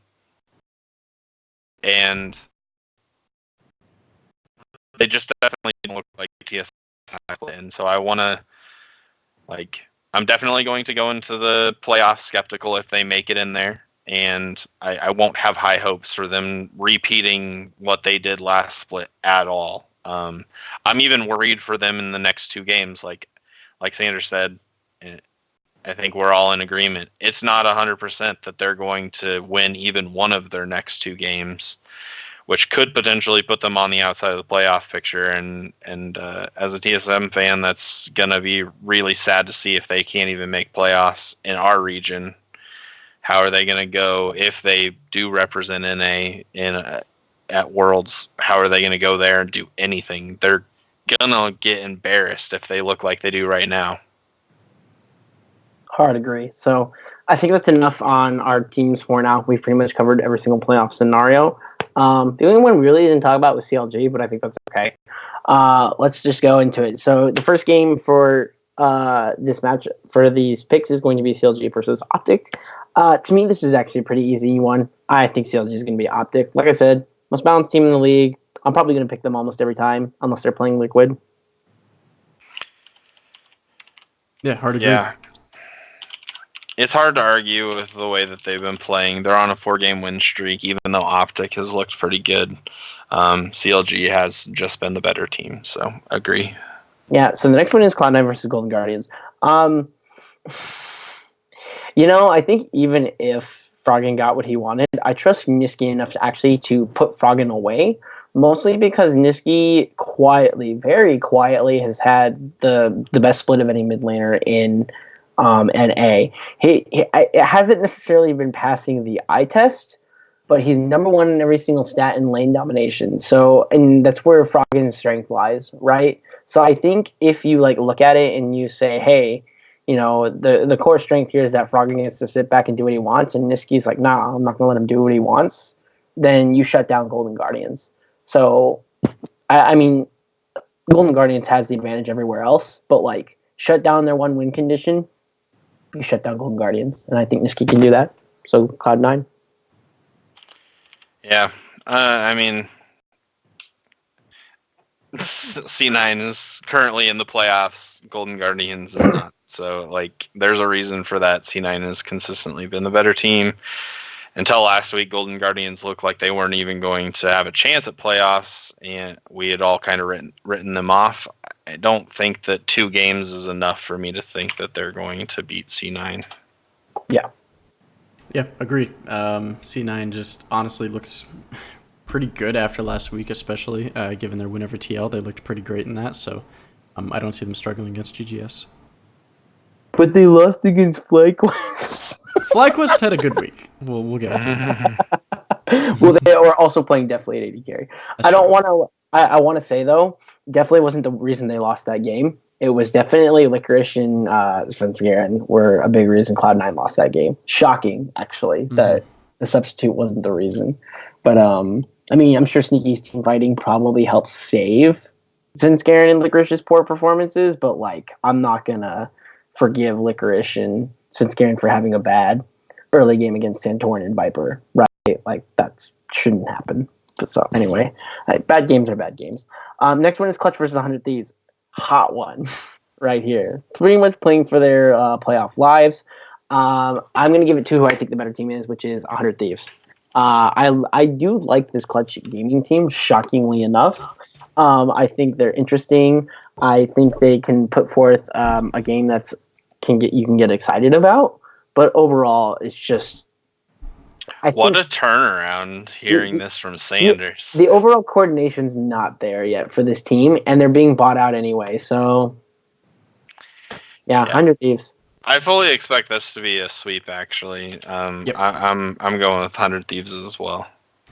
they just definitely look like TSM. And so I'm definitely going to go into the playoff skeptical if they make it in there. And I won't have high hopes for them repeating what they did last split at all. I'm even worried for them in the next 2 games. Like Sanders said, I think we're all in agreement. It's not 100% that they're going to win even one of their next 2 games, which could potentially put them on the outside of the playoff picture. And as a TSM fan, that's going to be really sad to see if they can't even make playoffs in our region. How are they going to go if they do represent at Worlds? How are they going to go there and do anything? They're going to get embarrassed if they look like they do right now. Hard agree. So I think that's enough on our teams for now. We've pretty much covered every single playoff scenario. The only one we really didn't talk about was CLG, but I think that's okay. Let's just go into it. So the first game for this match, for these picks, is going to be CLG versus Optic. To me, this is actually a pretty easy one. I think CLG is going to be Optic. Like I said, most balanced team in the league. I'm probably going to pick them almost every time, unless they're playing Liquid. Yeah, hard to agree. Yeah. It's hard to argue with the way that they've been playing. They're on a 4-game win streak, even though Optic has looked pretty good. CLG has just been the better team, so agree. Yeah, so the next one is Cloud9 versus Golden Guardians. I think even if Froggen got what he wanted, I trust Niski enough to put Froggen away, mostly because Niski quietly, very quietly, has had the best split of any mid laner in NA. It hasn't necessarily been passing the eye test, but he's number one in every single stat in lane domination. So, and that's where Froggen's strength lies, right? So I think if you look at it and you say, hey, the core strength here is that Froggen gets to sit back and do what he wants, and Niski's like, nah, I'm not gonna let him do what he wants, then you shut down Golden Guardians. So, I mean, Golden Guardians has the advantage everywhere else, but shut down their 1-win condition, you shut down Golden Guardians, and I think Niski can do that. So Cloud9. Yeah, I mean, C9 is currently in the playoffs. Golden Guardians is not. So, there's a reason for that. C9 has consistently been the better team. Until last week, Golden Guardians looked like they weren't even going to have a chance at playoffs, and we had all kind of written them off. I don't think that 2 games is enough for me to think that they're going to beat C9. Yeah. Yeah, agreed. C9 just honestly looks pretty good after last week, especially given their win over TL. They looked pretty great in that, so I don't see them struggling against GGS. But they lost against FlyQuest. FlyQuest had a good week. We'll get into it. Well, they were also playing Definitely at AD carry. I want to say though, definitely wasn't the reason they lost that game. It was definitely Licorice and Svenskeren were a big reason Cloud9 lost that game. Shocking, actually, that the substitute wasn't the reason. But I mean, I'm sure Sneaky's team fighting probably helped save Svenskeren and Licorice's poor performances, but I'm not gonna forgive Licorice and Svenskeren for having a bad early game against Santorin and Viper, right? That shouldn't happen. So anyway, bad games are bad games. Next one is Clutch versus 100 Thieves. Hot one right here. Pretty much playing for their playoff lives. I'm going to give it to who I think the better team is, which is 100 Thieves. I do like this Clutch gaming team, shockingly enough. I think they're interesting. I think they can put forth a game you can get excited about. But overall, it's just... What a turnaround hearing this from Sanders. The overall coordination's not there yet for this team, and they're being bought out anyway. So, yeah. 100 Thieves. I fully expect this to be a sweep, actually. Yep. I'm going with 100 Thieves as well.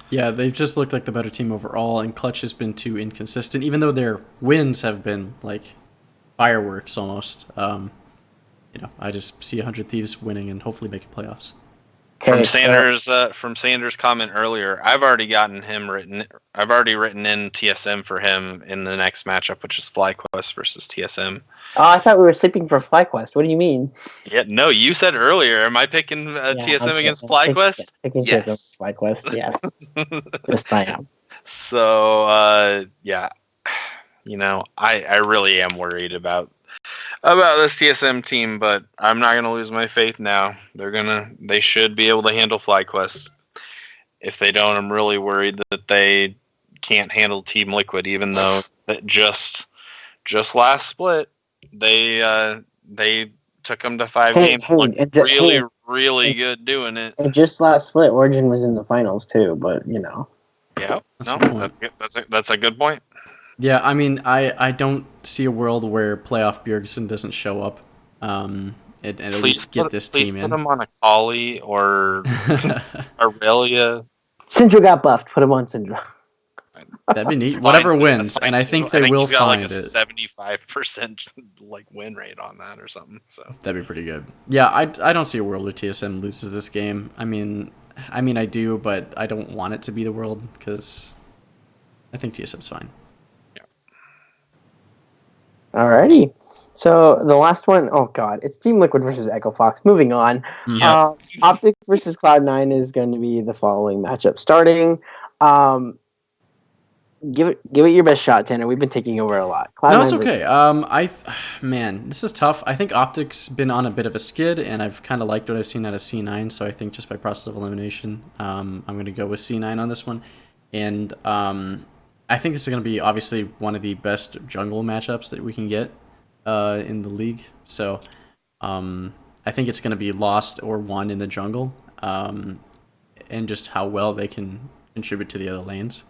Yeah, they've just looked like the better team overall, and Clutch has been too inconsistent, even though their wins have been fireworks almost. I just see 100 Thieves winning and hopefully making playoffs. From Sanders' comment earlier, I've already written in TSM for him in the next matchup, which is FlyQuest versus TSM. Oh, I thought we were sleeping for FlyQuest. What do you mean? Yeah, no, you said earlier. Am I picking TSM against FlyQuest? Yes. FlyQuest, yes. Yes, I am. So, I really am worried about this TSM team, but I'm not gonna lose my faith now. They should be able to handle FlyQuest. If they don't, I'm really worried that they can't handle Team Liquid, even though that just last split they took them to 5 games. Looked really good doing it. And just last split, Origin was in the finals too, but Yeah, that's a good point. Yeah, I mean, I don't see a world where playoff Bjergsen doesn't show up and at least get this team in. Please put him on a Kali or a Brelje. Syndra got buffed. Put him on Syndra. That'd be neat. Whatever wins, and I think they will find it. He's got a 75% win rate on that or something. So that'd be pretty good. Yeah, I don't see a world where TSM loses this game. I mean I do, but I don't want it to be the world because I think TSM's fine. Alrighty. So the last one, oh god, it's Team Liquid versus Echo Fox. Moving on. Yeah. Optic versus Cloud9 is going to be the following matchup starting. give it your best shot, Tanner. We've been taking over a lot. No, it's okay. Man, this is tough. I think Optic's been on a bit of a skid, and I've kind of liked what I've seen out of C9. So I think just by process of elimination, I'm going to go with C9 on this one. And I think this is going to be obviously one of the best jungle matchups that we can get in the league. So I think it's going to be lost or won in the jungle, and just how well they can contribute to the other lanes.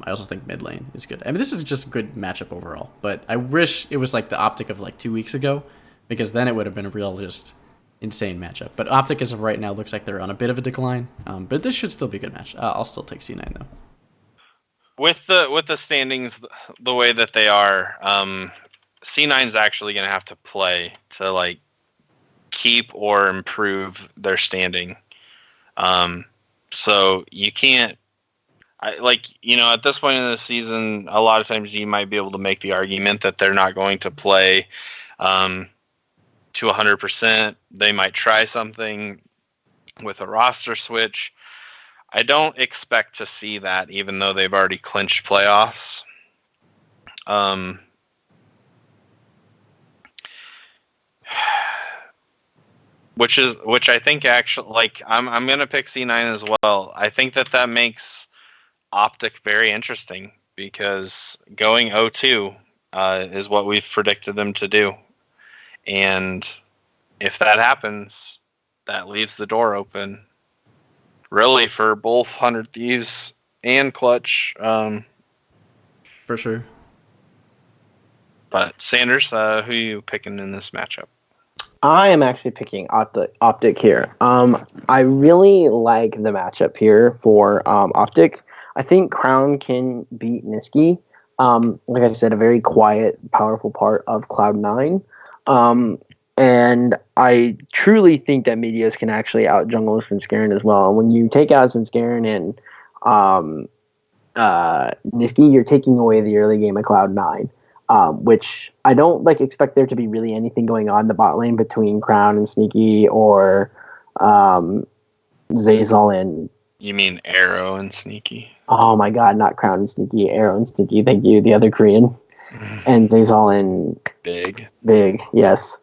I also think mid lane is good. I mean, this is just a good matchup overall, but I wish it was like the Optic of like 2 weeks ago, because then it would have been a real just insane matchup. But Optic as of right now looks like they're on a bit of a decline, but this should still be a good match. I'll still take C9 though. With the standings the way that they are, C9 is actually going to have to play to like keep or improve their standing. So you can't. At this point in the season, a lot of times you might be able to make the argument that they're not going to play to 100%. They might try something with a roster switch. I don't expect to see that, even though they've already clinched playoffs. Which I think actually, like, I'm gonna pick C9 as well. I think that makes Optic very interesting, because going 0-2 is what we've predicted them to do, and if that happens, that leaves the door open really for both 100 Thieves and Clutch. For sure. But Sanders, who are you picking in this matchup? I am actually picking Optic here. I really like the matchup here for Optic. I think Crown can beat Niski. Like I said, a very quiet, powerful part of Cloud9. And I truly think that Meteos can actually out-jungle Svenskeren as well. And when you take out Svenskeren and Niski, you're taking away the early game of Cloud9. Which I don't expect there to be really anything going on in the bot lane between Crown and Sneaky, or Zazal and... You mean Arrow and Sneaky? Oh my god, not Crown and Sneaky, Arrow and Sneaky, thank you, the other Korean. And Zazal and... Big, yes.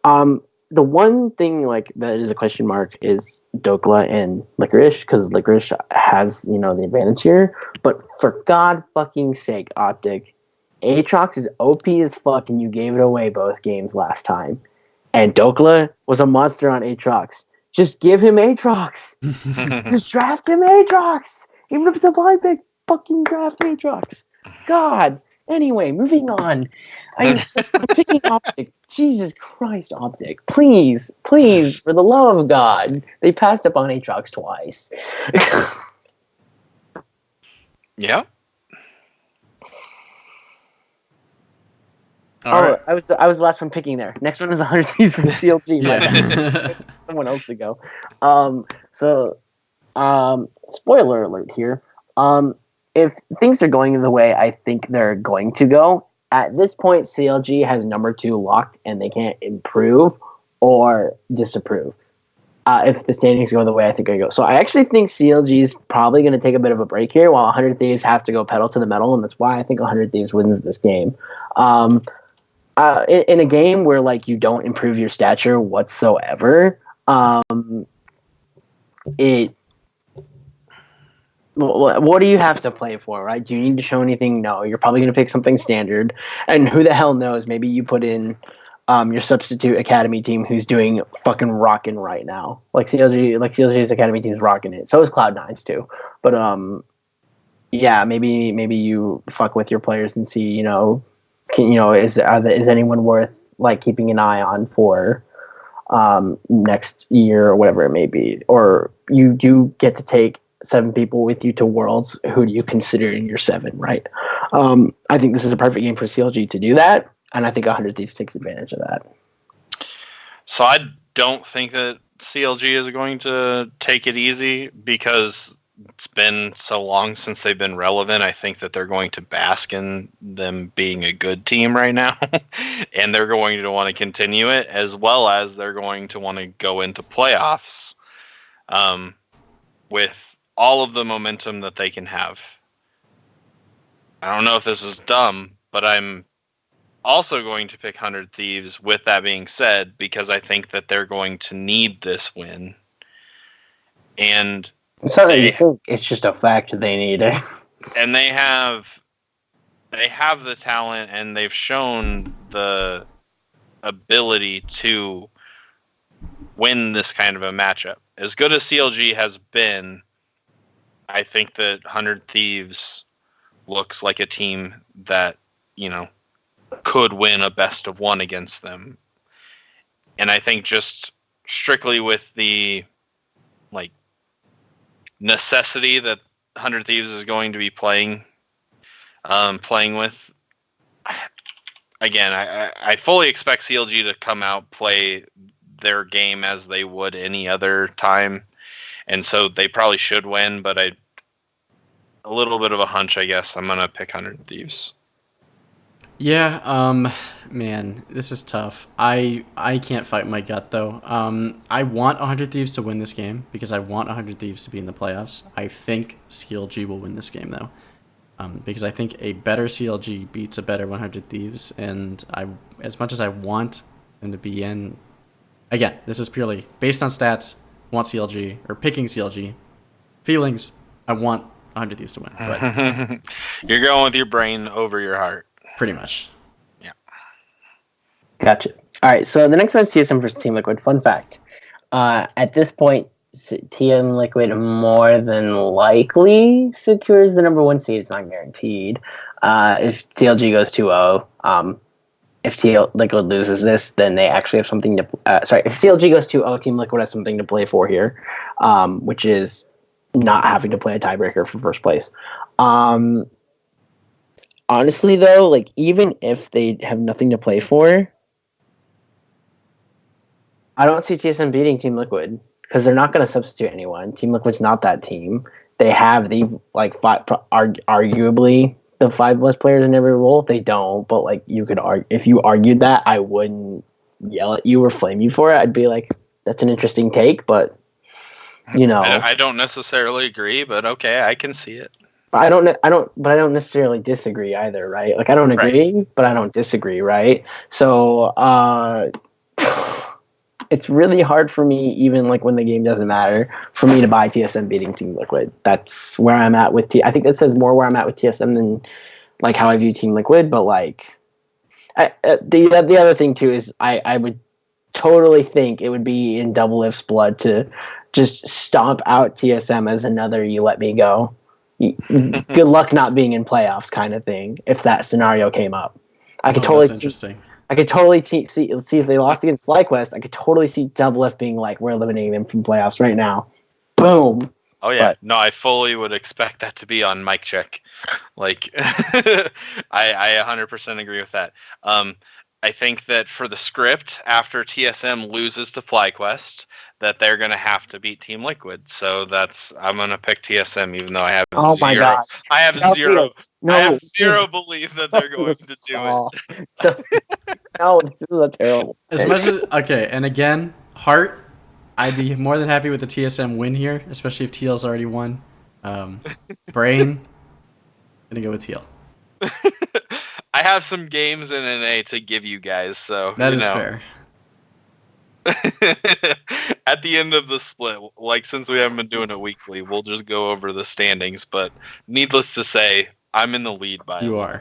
The one thing that is a question mark is Dokla and Licorice, because Licorice has, the advantage here. But for God fucking sake, Optic, Aatrox is OP as fuck, and you gave it away both games last time. And Dokla was a monster on Aatrox. Just give him Aatrox. Just draft him Aatrox. Even if it's a blind pick, fucking draft Aatrox. God. Anyway, moving on. I'm picking Optic. Jesus Christ, Optic. Please, for the love of God. They passed up on Aatrox twice. Yeah. All right. I was the last one picking there. Next one is 100 Thieves for the CLG. Yeah. Someone else to go. Spoiler alert here. If things are going the way I think they're going to go, at this point, CLG has number 2 locked, and they can't improve or disapprove. If the standings go the way I think they go. So I actually think CLG is probably going to take a bit of a break here, while 100 Thieves have to go pedal to the metal, and that's why I think 100 Thieves wins this game. In a game where you don't improve your stature whatsoever, what do you have to play for, right? Do you need to show anything? No. You're probably going to pick something standard, and who the hell knows? Maybe you put in your substitute academy team who's doing fucking rocking right now. CLG's academy team's rocking it. So is Cloud9's too. But yeah, maybe you fuck with your players and see, is anyone worth keeping an eye on for next year or whatever it may be, or you do get to take 7 people with you to Worlds. Who do you consider in your 7, right? I think this is a perfect game for CLG to do that, and I think 100 Thieves takes advantage of that. So I don't think that CLG is going to take it easy, because it's been so long since they've been relevant. I think that they're going to bask in them being a good team right now, and they're going to want to continue it, as well as they're going to want to go into playoffs with all of the momentum that they can have. I don't know if this is dumb, but I'm also going to pick 100 Thieves with that being said, because I think that they're going to need this win. And it's not that you think, it's just a fact they need it. And they have the talent, and they've shown the ability to win this kind of a matchup. As good as CLG has been, I think that 100 Thieves looks like a team that, could win a best of one against them. And I think just strictly with the necessity that 100 Thieves is going to be playing with, again, I fully expect CLG to come out, play their game as they would any other time, and so they probably should win, but a little bit of a hunch, I guess. I'm going to pick 100 Thieves. Yeah, man, this is tough. I can't fight my gut, though. I want 100 Thieves to win this game because I want 100 Thieves to be in the playoffs. I think CLG will win this game, though, because I think a better CLG beats a better 100 Thieves, and as much as I want them to be in, again, this is purely based on stats, want CLG, or picking CLG. Feelings, I want 100 Thieves to win. But you're going with your brain over your heart. Pretty much. Yeah. Gotcha. All right, so the next one is TSM versus Team Liquid. Fun fact. At this point, Team Liquid more than likely secures the number 1 seed. It's not guaranteed. If TLG goes 2-0, if Team Liquid loses this, then they actually have something to... if CLG goes 2-0, Team Liquid has something to play for here, which is not having to play a tiebreaker for first place. Honestly, though, even if they have nothing to play for, I don't see TSM beating Team Liquid because they're not going to substitute anyone. Team Liquid's not that team. They have the arguably the 5 best players in every role. They don't, but you could argue. If you argued that, I wouldn't yell at you or flame you for it. I'd be like, "That's an interesting take," but I don't necessarily agree, but okay, I can see it. I don't necessarily disagree either, right? I don't agree, right, but I don't disagree, right? So, it's really hard for me, even when the game doesn't matter, for me to buy TSM beating Team Liquid. That's where I'm at with I think that says more where I'm at with TSM than how I view Team Liquid. But the other thing too is I would totally think it would be in Double If's blood to just stomp out TSM as another "you let me go." Good luck not being in playoffs kind of thing if that scenario came up. I could totally that's interesting. I could totally see if they lost against FlyQuest. I could totally see Double F being we're eliminating them from playoffs right now. Boom. Oh yeah, no, I fully would expect that to be on mic check. I 100% agree with that. I think that for the script, after TSM loses to FlyQuest, that they're going to have to beat Team Liquid. So I'm going to pick TSM, even though I have zero. My God. I have zero. No, I have zero belief that they're going to do it. No, this is a terrible. As much as and again, heart, I'd be more than happy with the TSM win here, especially if TL's already won. Brain, gonna go with TL. I have some games in NA to give you guys, so that is fair. At the end of the split, since we haven't been doing it weekly, we'll just go over the standings. But needless to say, I'm in the lead by you are.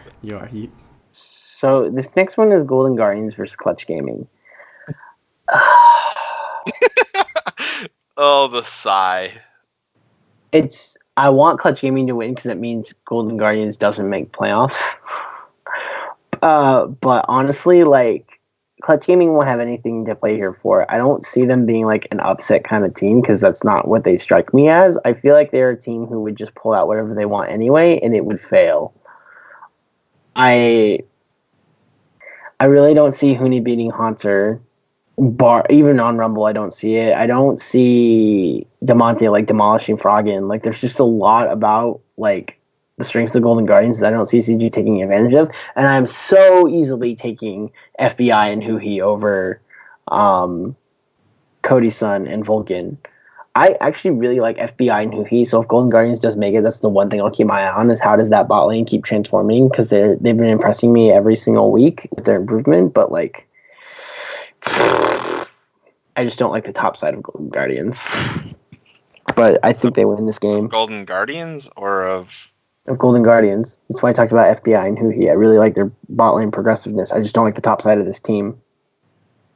So this next one is Golden Guardians versus Clutch Gaming. Oh, the sigh. I want Clutch Gaming to win because it means Golden Guardians doesn't make playoffs. But honestly, Clutch Gaming won't have anything to play here for. I don't see them being an upset kind of team because that's not what they strike me as. I feel like they're a team who would just pull out whatever they want anyway, and it would fail. I really don't see Huni beating Haunter. Even on Rumble, I don't see it. I don't see Demonte demolishing Froggen. There's just a lot about the strengths of Golden Guardians that I don't see CG taking advantage of, and I'm so easily taking FBI and Huhi over Cody Sun and Vulcan. I actually really like FBI and Huhi, so if Golden Guardians does make it, that's the one thing I'll keep my eye on, is how does that bot lane keep transforming, because they've been impressing me every single week with their improvement, but like I just don't like the top side of Golden Guardians. But I think they win this game. Golden Guardians or of Golden Guardians. That's why I talked about FBI and Huhi. I really like their bot lane progressiveness. I just don't like the top side of this team.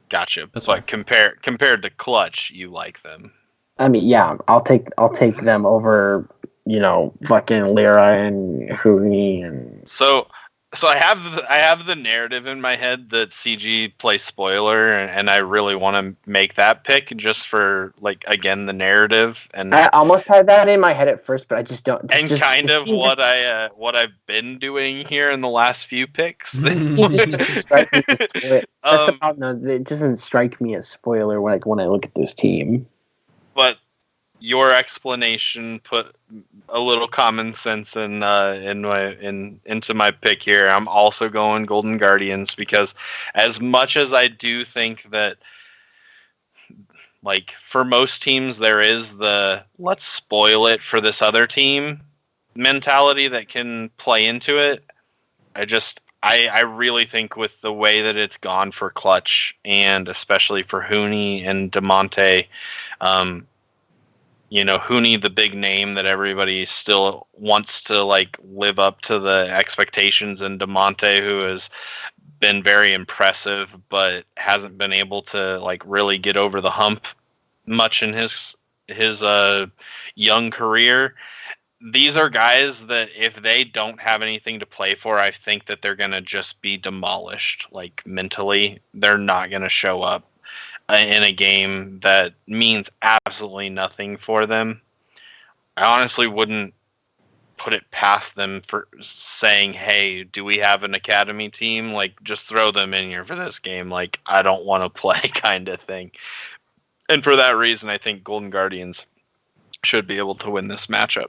Gotcha. That's but compared to Clutch, you like them. I mean, yeah, I'll take them over, fucking Lyra and Huhi and. So I have the narrative in my head that CG plays spoiler, and I really want to make that pick just for again the narrative. And I almost had that in my head at first, but I just don't. And just, kind of what I've been doing here in the last few picks. It doesn't strike me as spoiler when I look at this team. But your explanation put a little common sense into my pick here. I'm also going Golden Guardians because as much as I do think that for most teams there is the let's spoil it for this other team mentality that can play into it, I really think with the way that it's gone for Clutch and especially for Huni and DeMonte, Huni, the big name that everybody still wants to live up to the expectations, and DeMonte, who has been very impressive but hasn't been able to really get over the hump much in his young career. These are guys that if they don't have anything to play for, I think that they're going to just be demolished mentally. They're not going to show up in a game that means absolutely nothing for them. I honestly wouldn't put it past them for saying, hey, do we have an academy team? Just throw them in here for this game. I don't want to play kind of thing. And for that reason, I think Golden Guardians should be able to win this matchup.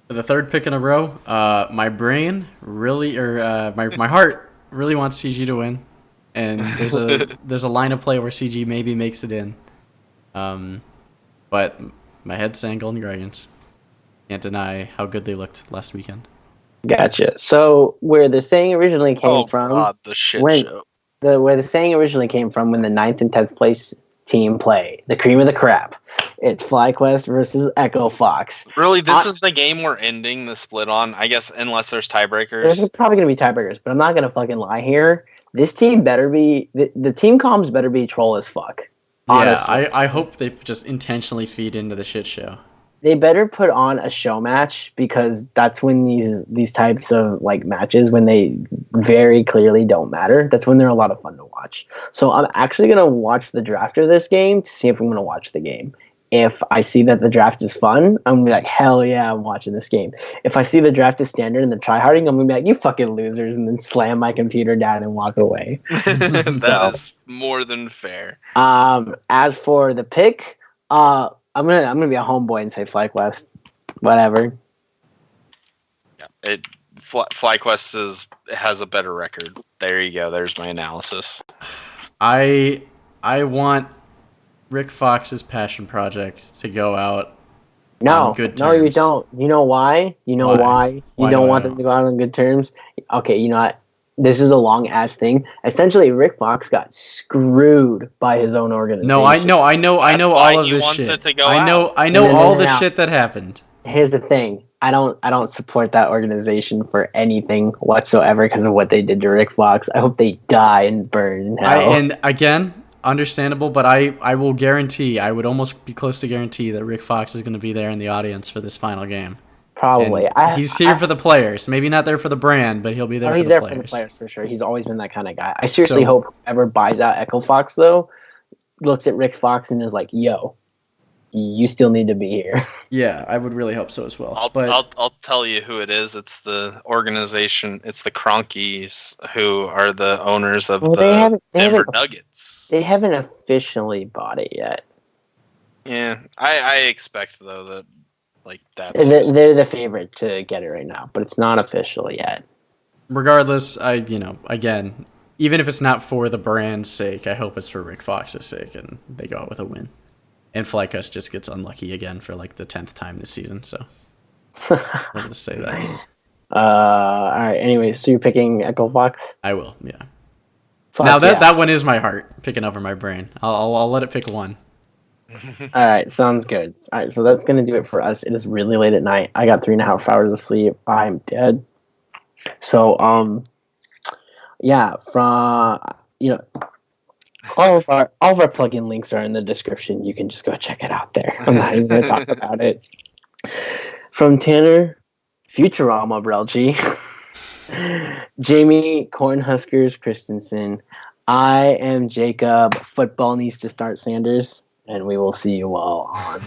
For the third pick in a row, my brain really, my heart really wants CG to win. And there's a line of play where CG maybe makes it in, but my head's saying Golden Guardians. Can't deny how good they looked last weekend. Gotcha. So where the saying originally came from, God, the shit show. Where the saying originally came from when the 9th and 10th place team play, the cream of the crap, it's FlyQuest versus Echo Fox. Really, this is the game we're ending the split on, I guess, unless there's tiebreakers. There's probably going to be tiebreakers, but I'm not going to fucking lie here. This team better be... The team comms better be troll as fuck. Honestly. Yeah, I hope they just intentionally feed into the shit show. They better put on a show match, because that's when these types of matches, when they very clearly don't matter, that's when they're a lot of fun to watch. So I'm actually going to watch the draft of this game to see if I'm going to watch the game. If I see that the draft is fun, I'm going to be like, hell yeah, I'm watching this game. If I see the draft is standard and they're tryharding, I'm going to be like, you fucking losers, and then slam my computer down and walk away. That is more than fair. As for the pick, I'm gonna be a homeboy and say FlyQuest. Whatever. Yeah, FlyQuest has a better record. There you go. There's my analysis. I want Rick Fox's passion project to go out on good terms. No, you don't. You know why? You know why? You don't want them to go out on good terms? Okay, you know what? This is a long-ass thing. Essentially, Rick Fox got screwed by his own organization. No, I know all of this shit. I know all the shit that happened. Here's the thing. I don't support that organization for anything whatsoever because of what they did to Rick Fox. I hope they die and burn in hell. And again, understandable, but I will guarantee, I would almost be close to guarantee that Rick Fox is going to be there in the audience for this final game. Probably. He's here for the players. Maybe not there for the brand, but he'll be there for the players. He's there for the players for sure. He's always been that kind of guy. I seriously hope whoever buys out Echo Fox, though, looks at Rick Fox and is like, yo, you still need to be here. Yeah, I would really hope so as well. I'll tell you who it is. It's the organization. It's the Cronkies, who are the owners of the Denver Nuggets. They haven't officially bought it yet. Yeah, I expect, though, that they're the favorite to get it right now, but it's not official yet. Regardless, again, even if it's not for the brand's sake, I hope it's for Rick Fox's sake and they go out with a win. And Flycust just gets unlucky again for like the 10th time this season. So wanted to say that. All right. Anyway, so you're picking Echo Fox? I will. Yeah. Fuck now yeah. that one is my heart picking over my brain. I'll let it pick one. All right, sounds good. All right, so that's gonna do it for us. It is really late at night. I got 3.5 hours of sleep. I'm dead. So yeah, from all of our plugin links are in the description. You can just go check it out there. I'm not even gonna talk about it. From Tanner, Futurama Brelje, Jamie, Cornhuskers, Christensen. I am Jacob. Football needs to start Sanders, and we will see you all on.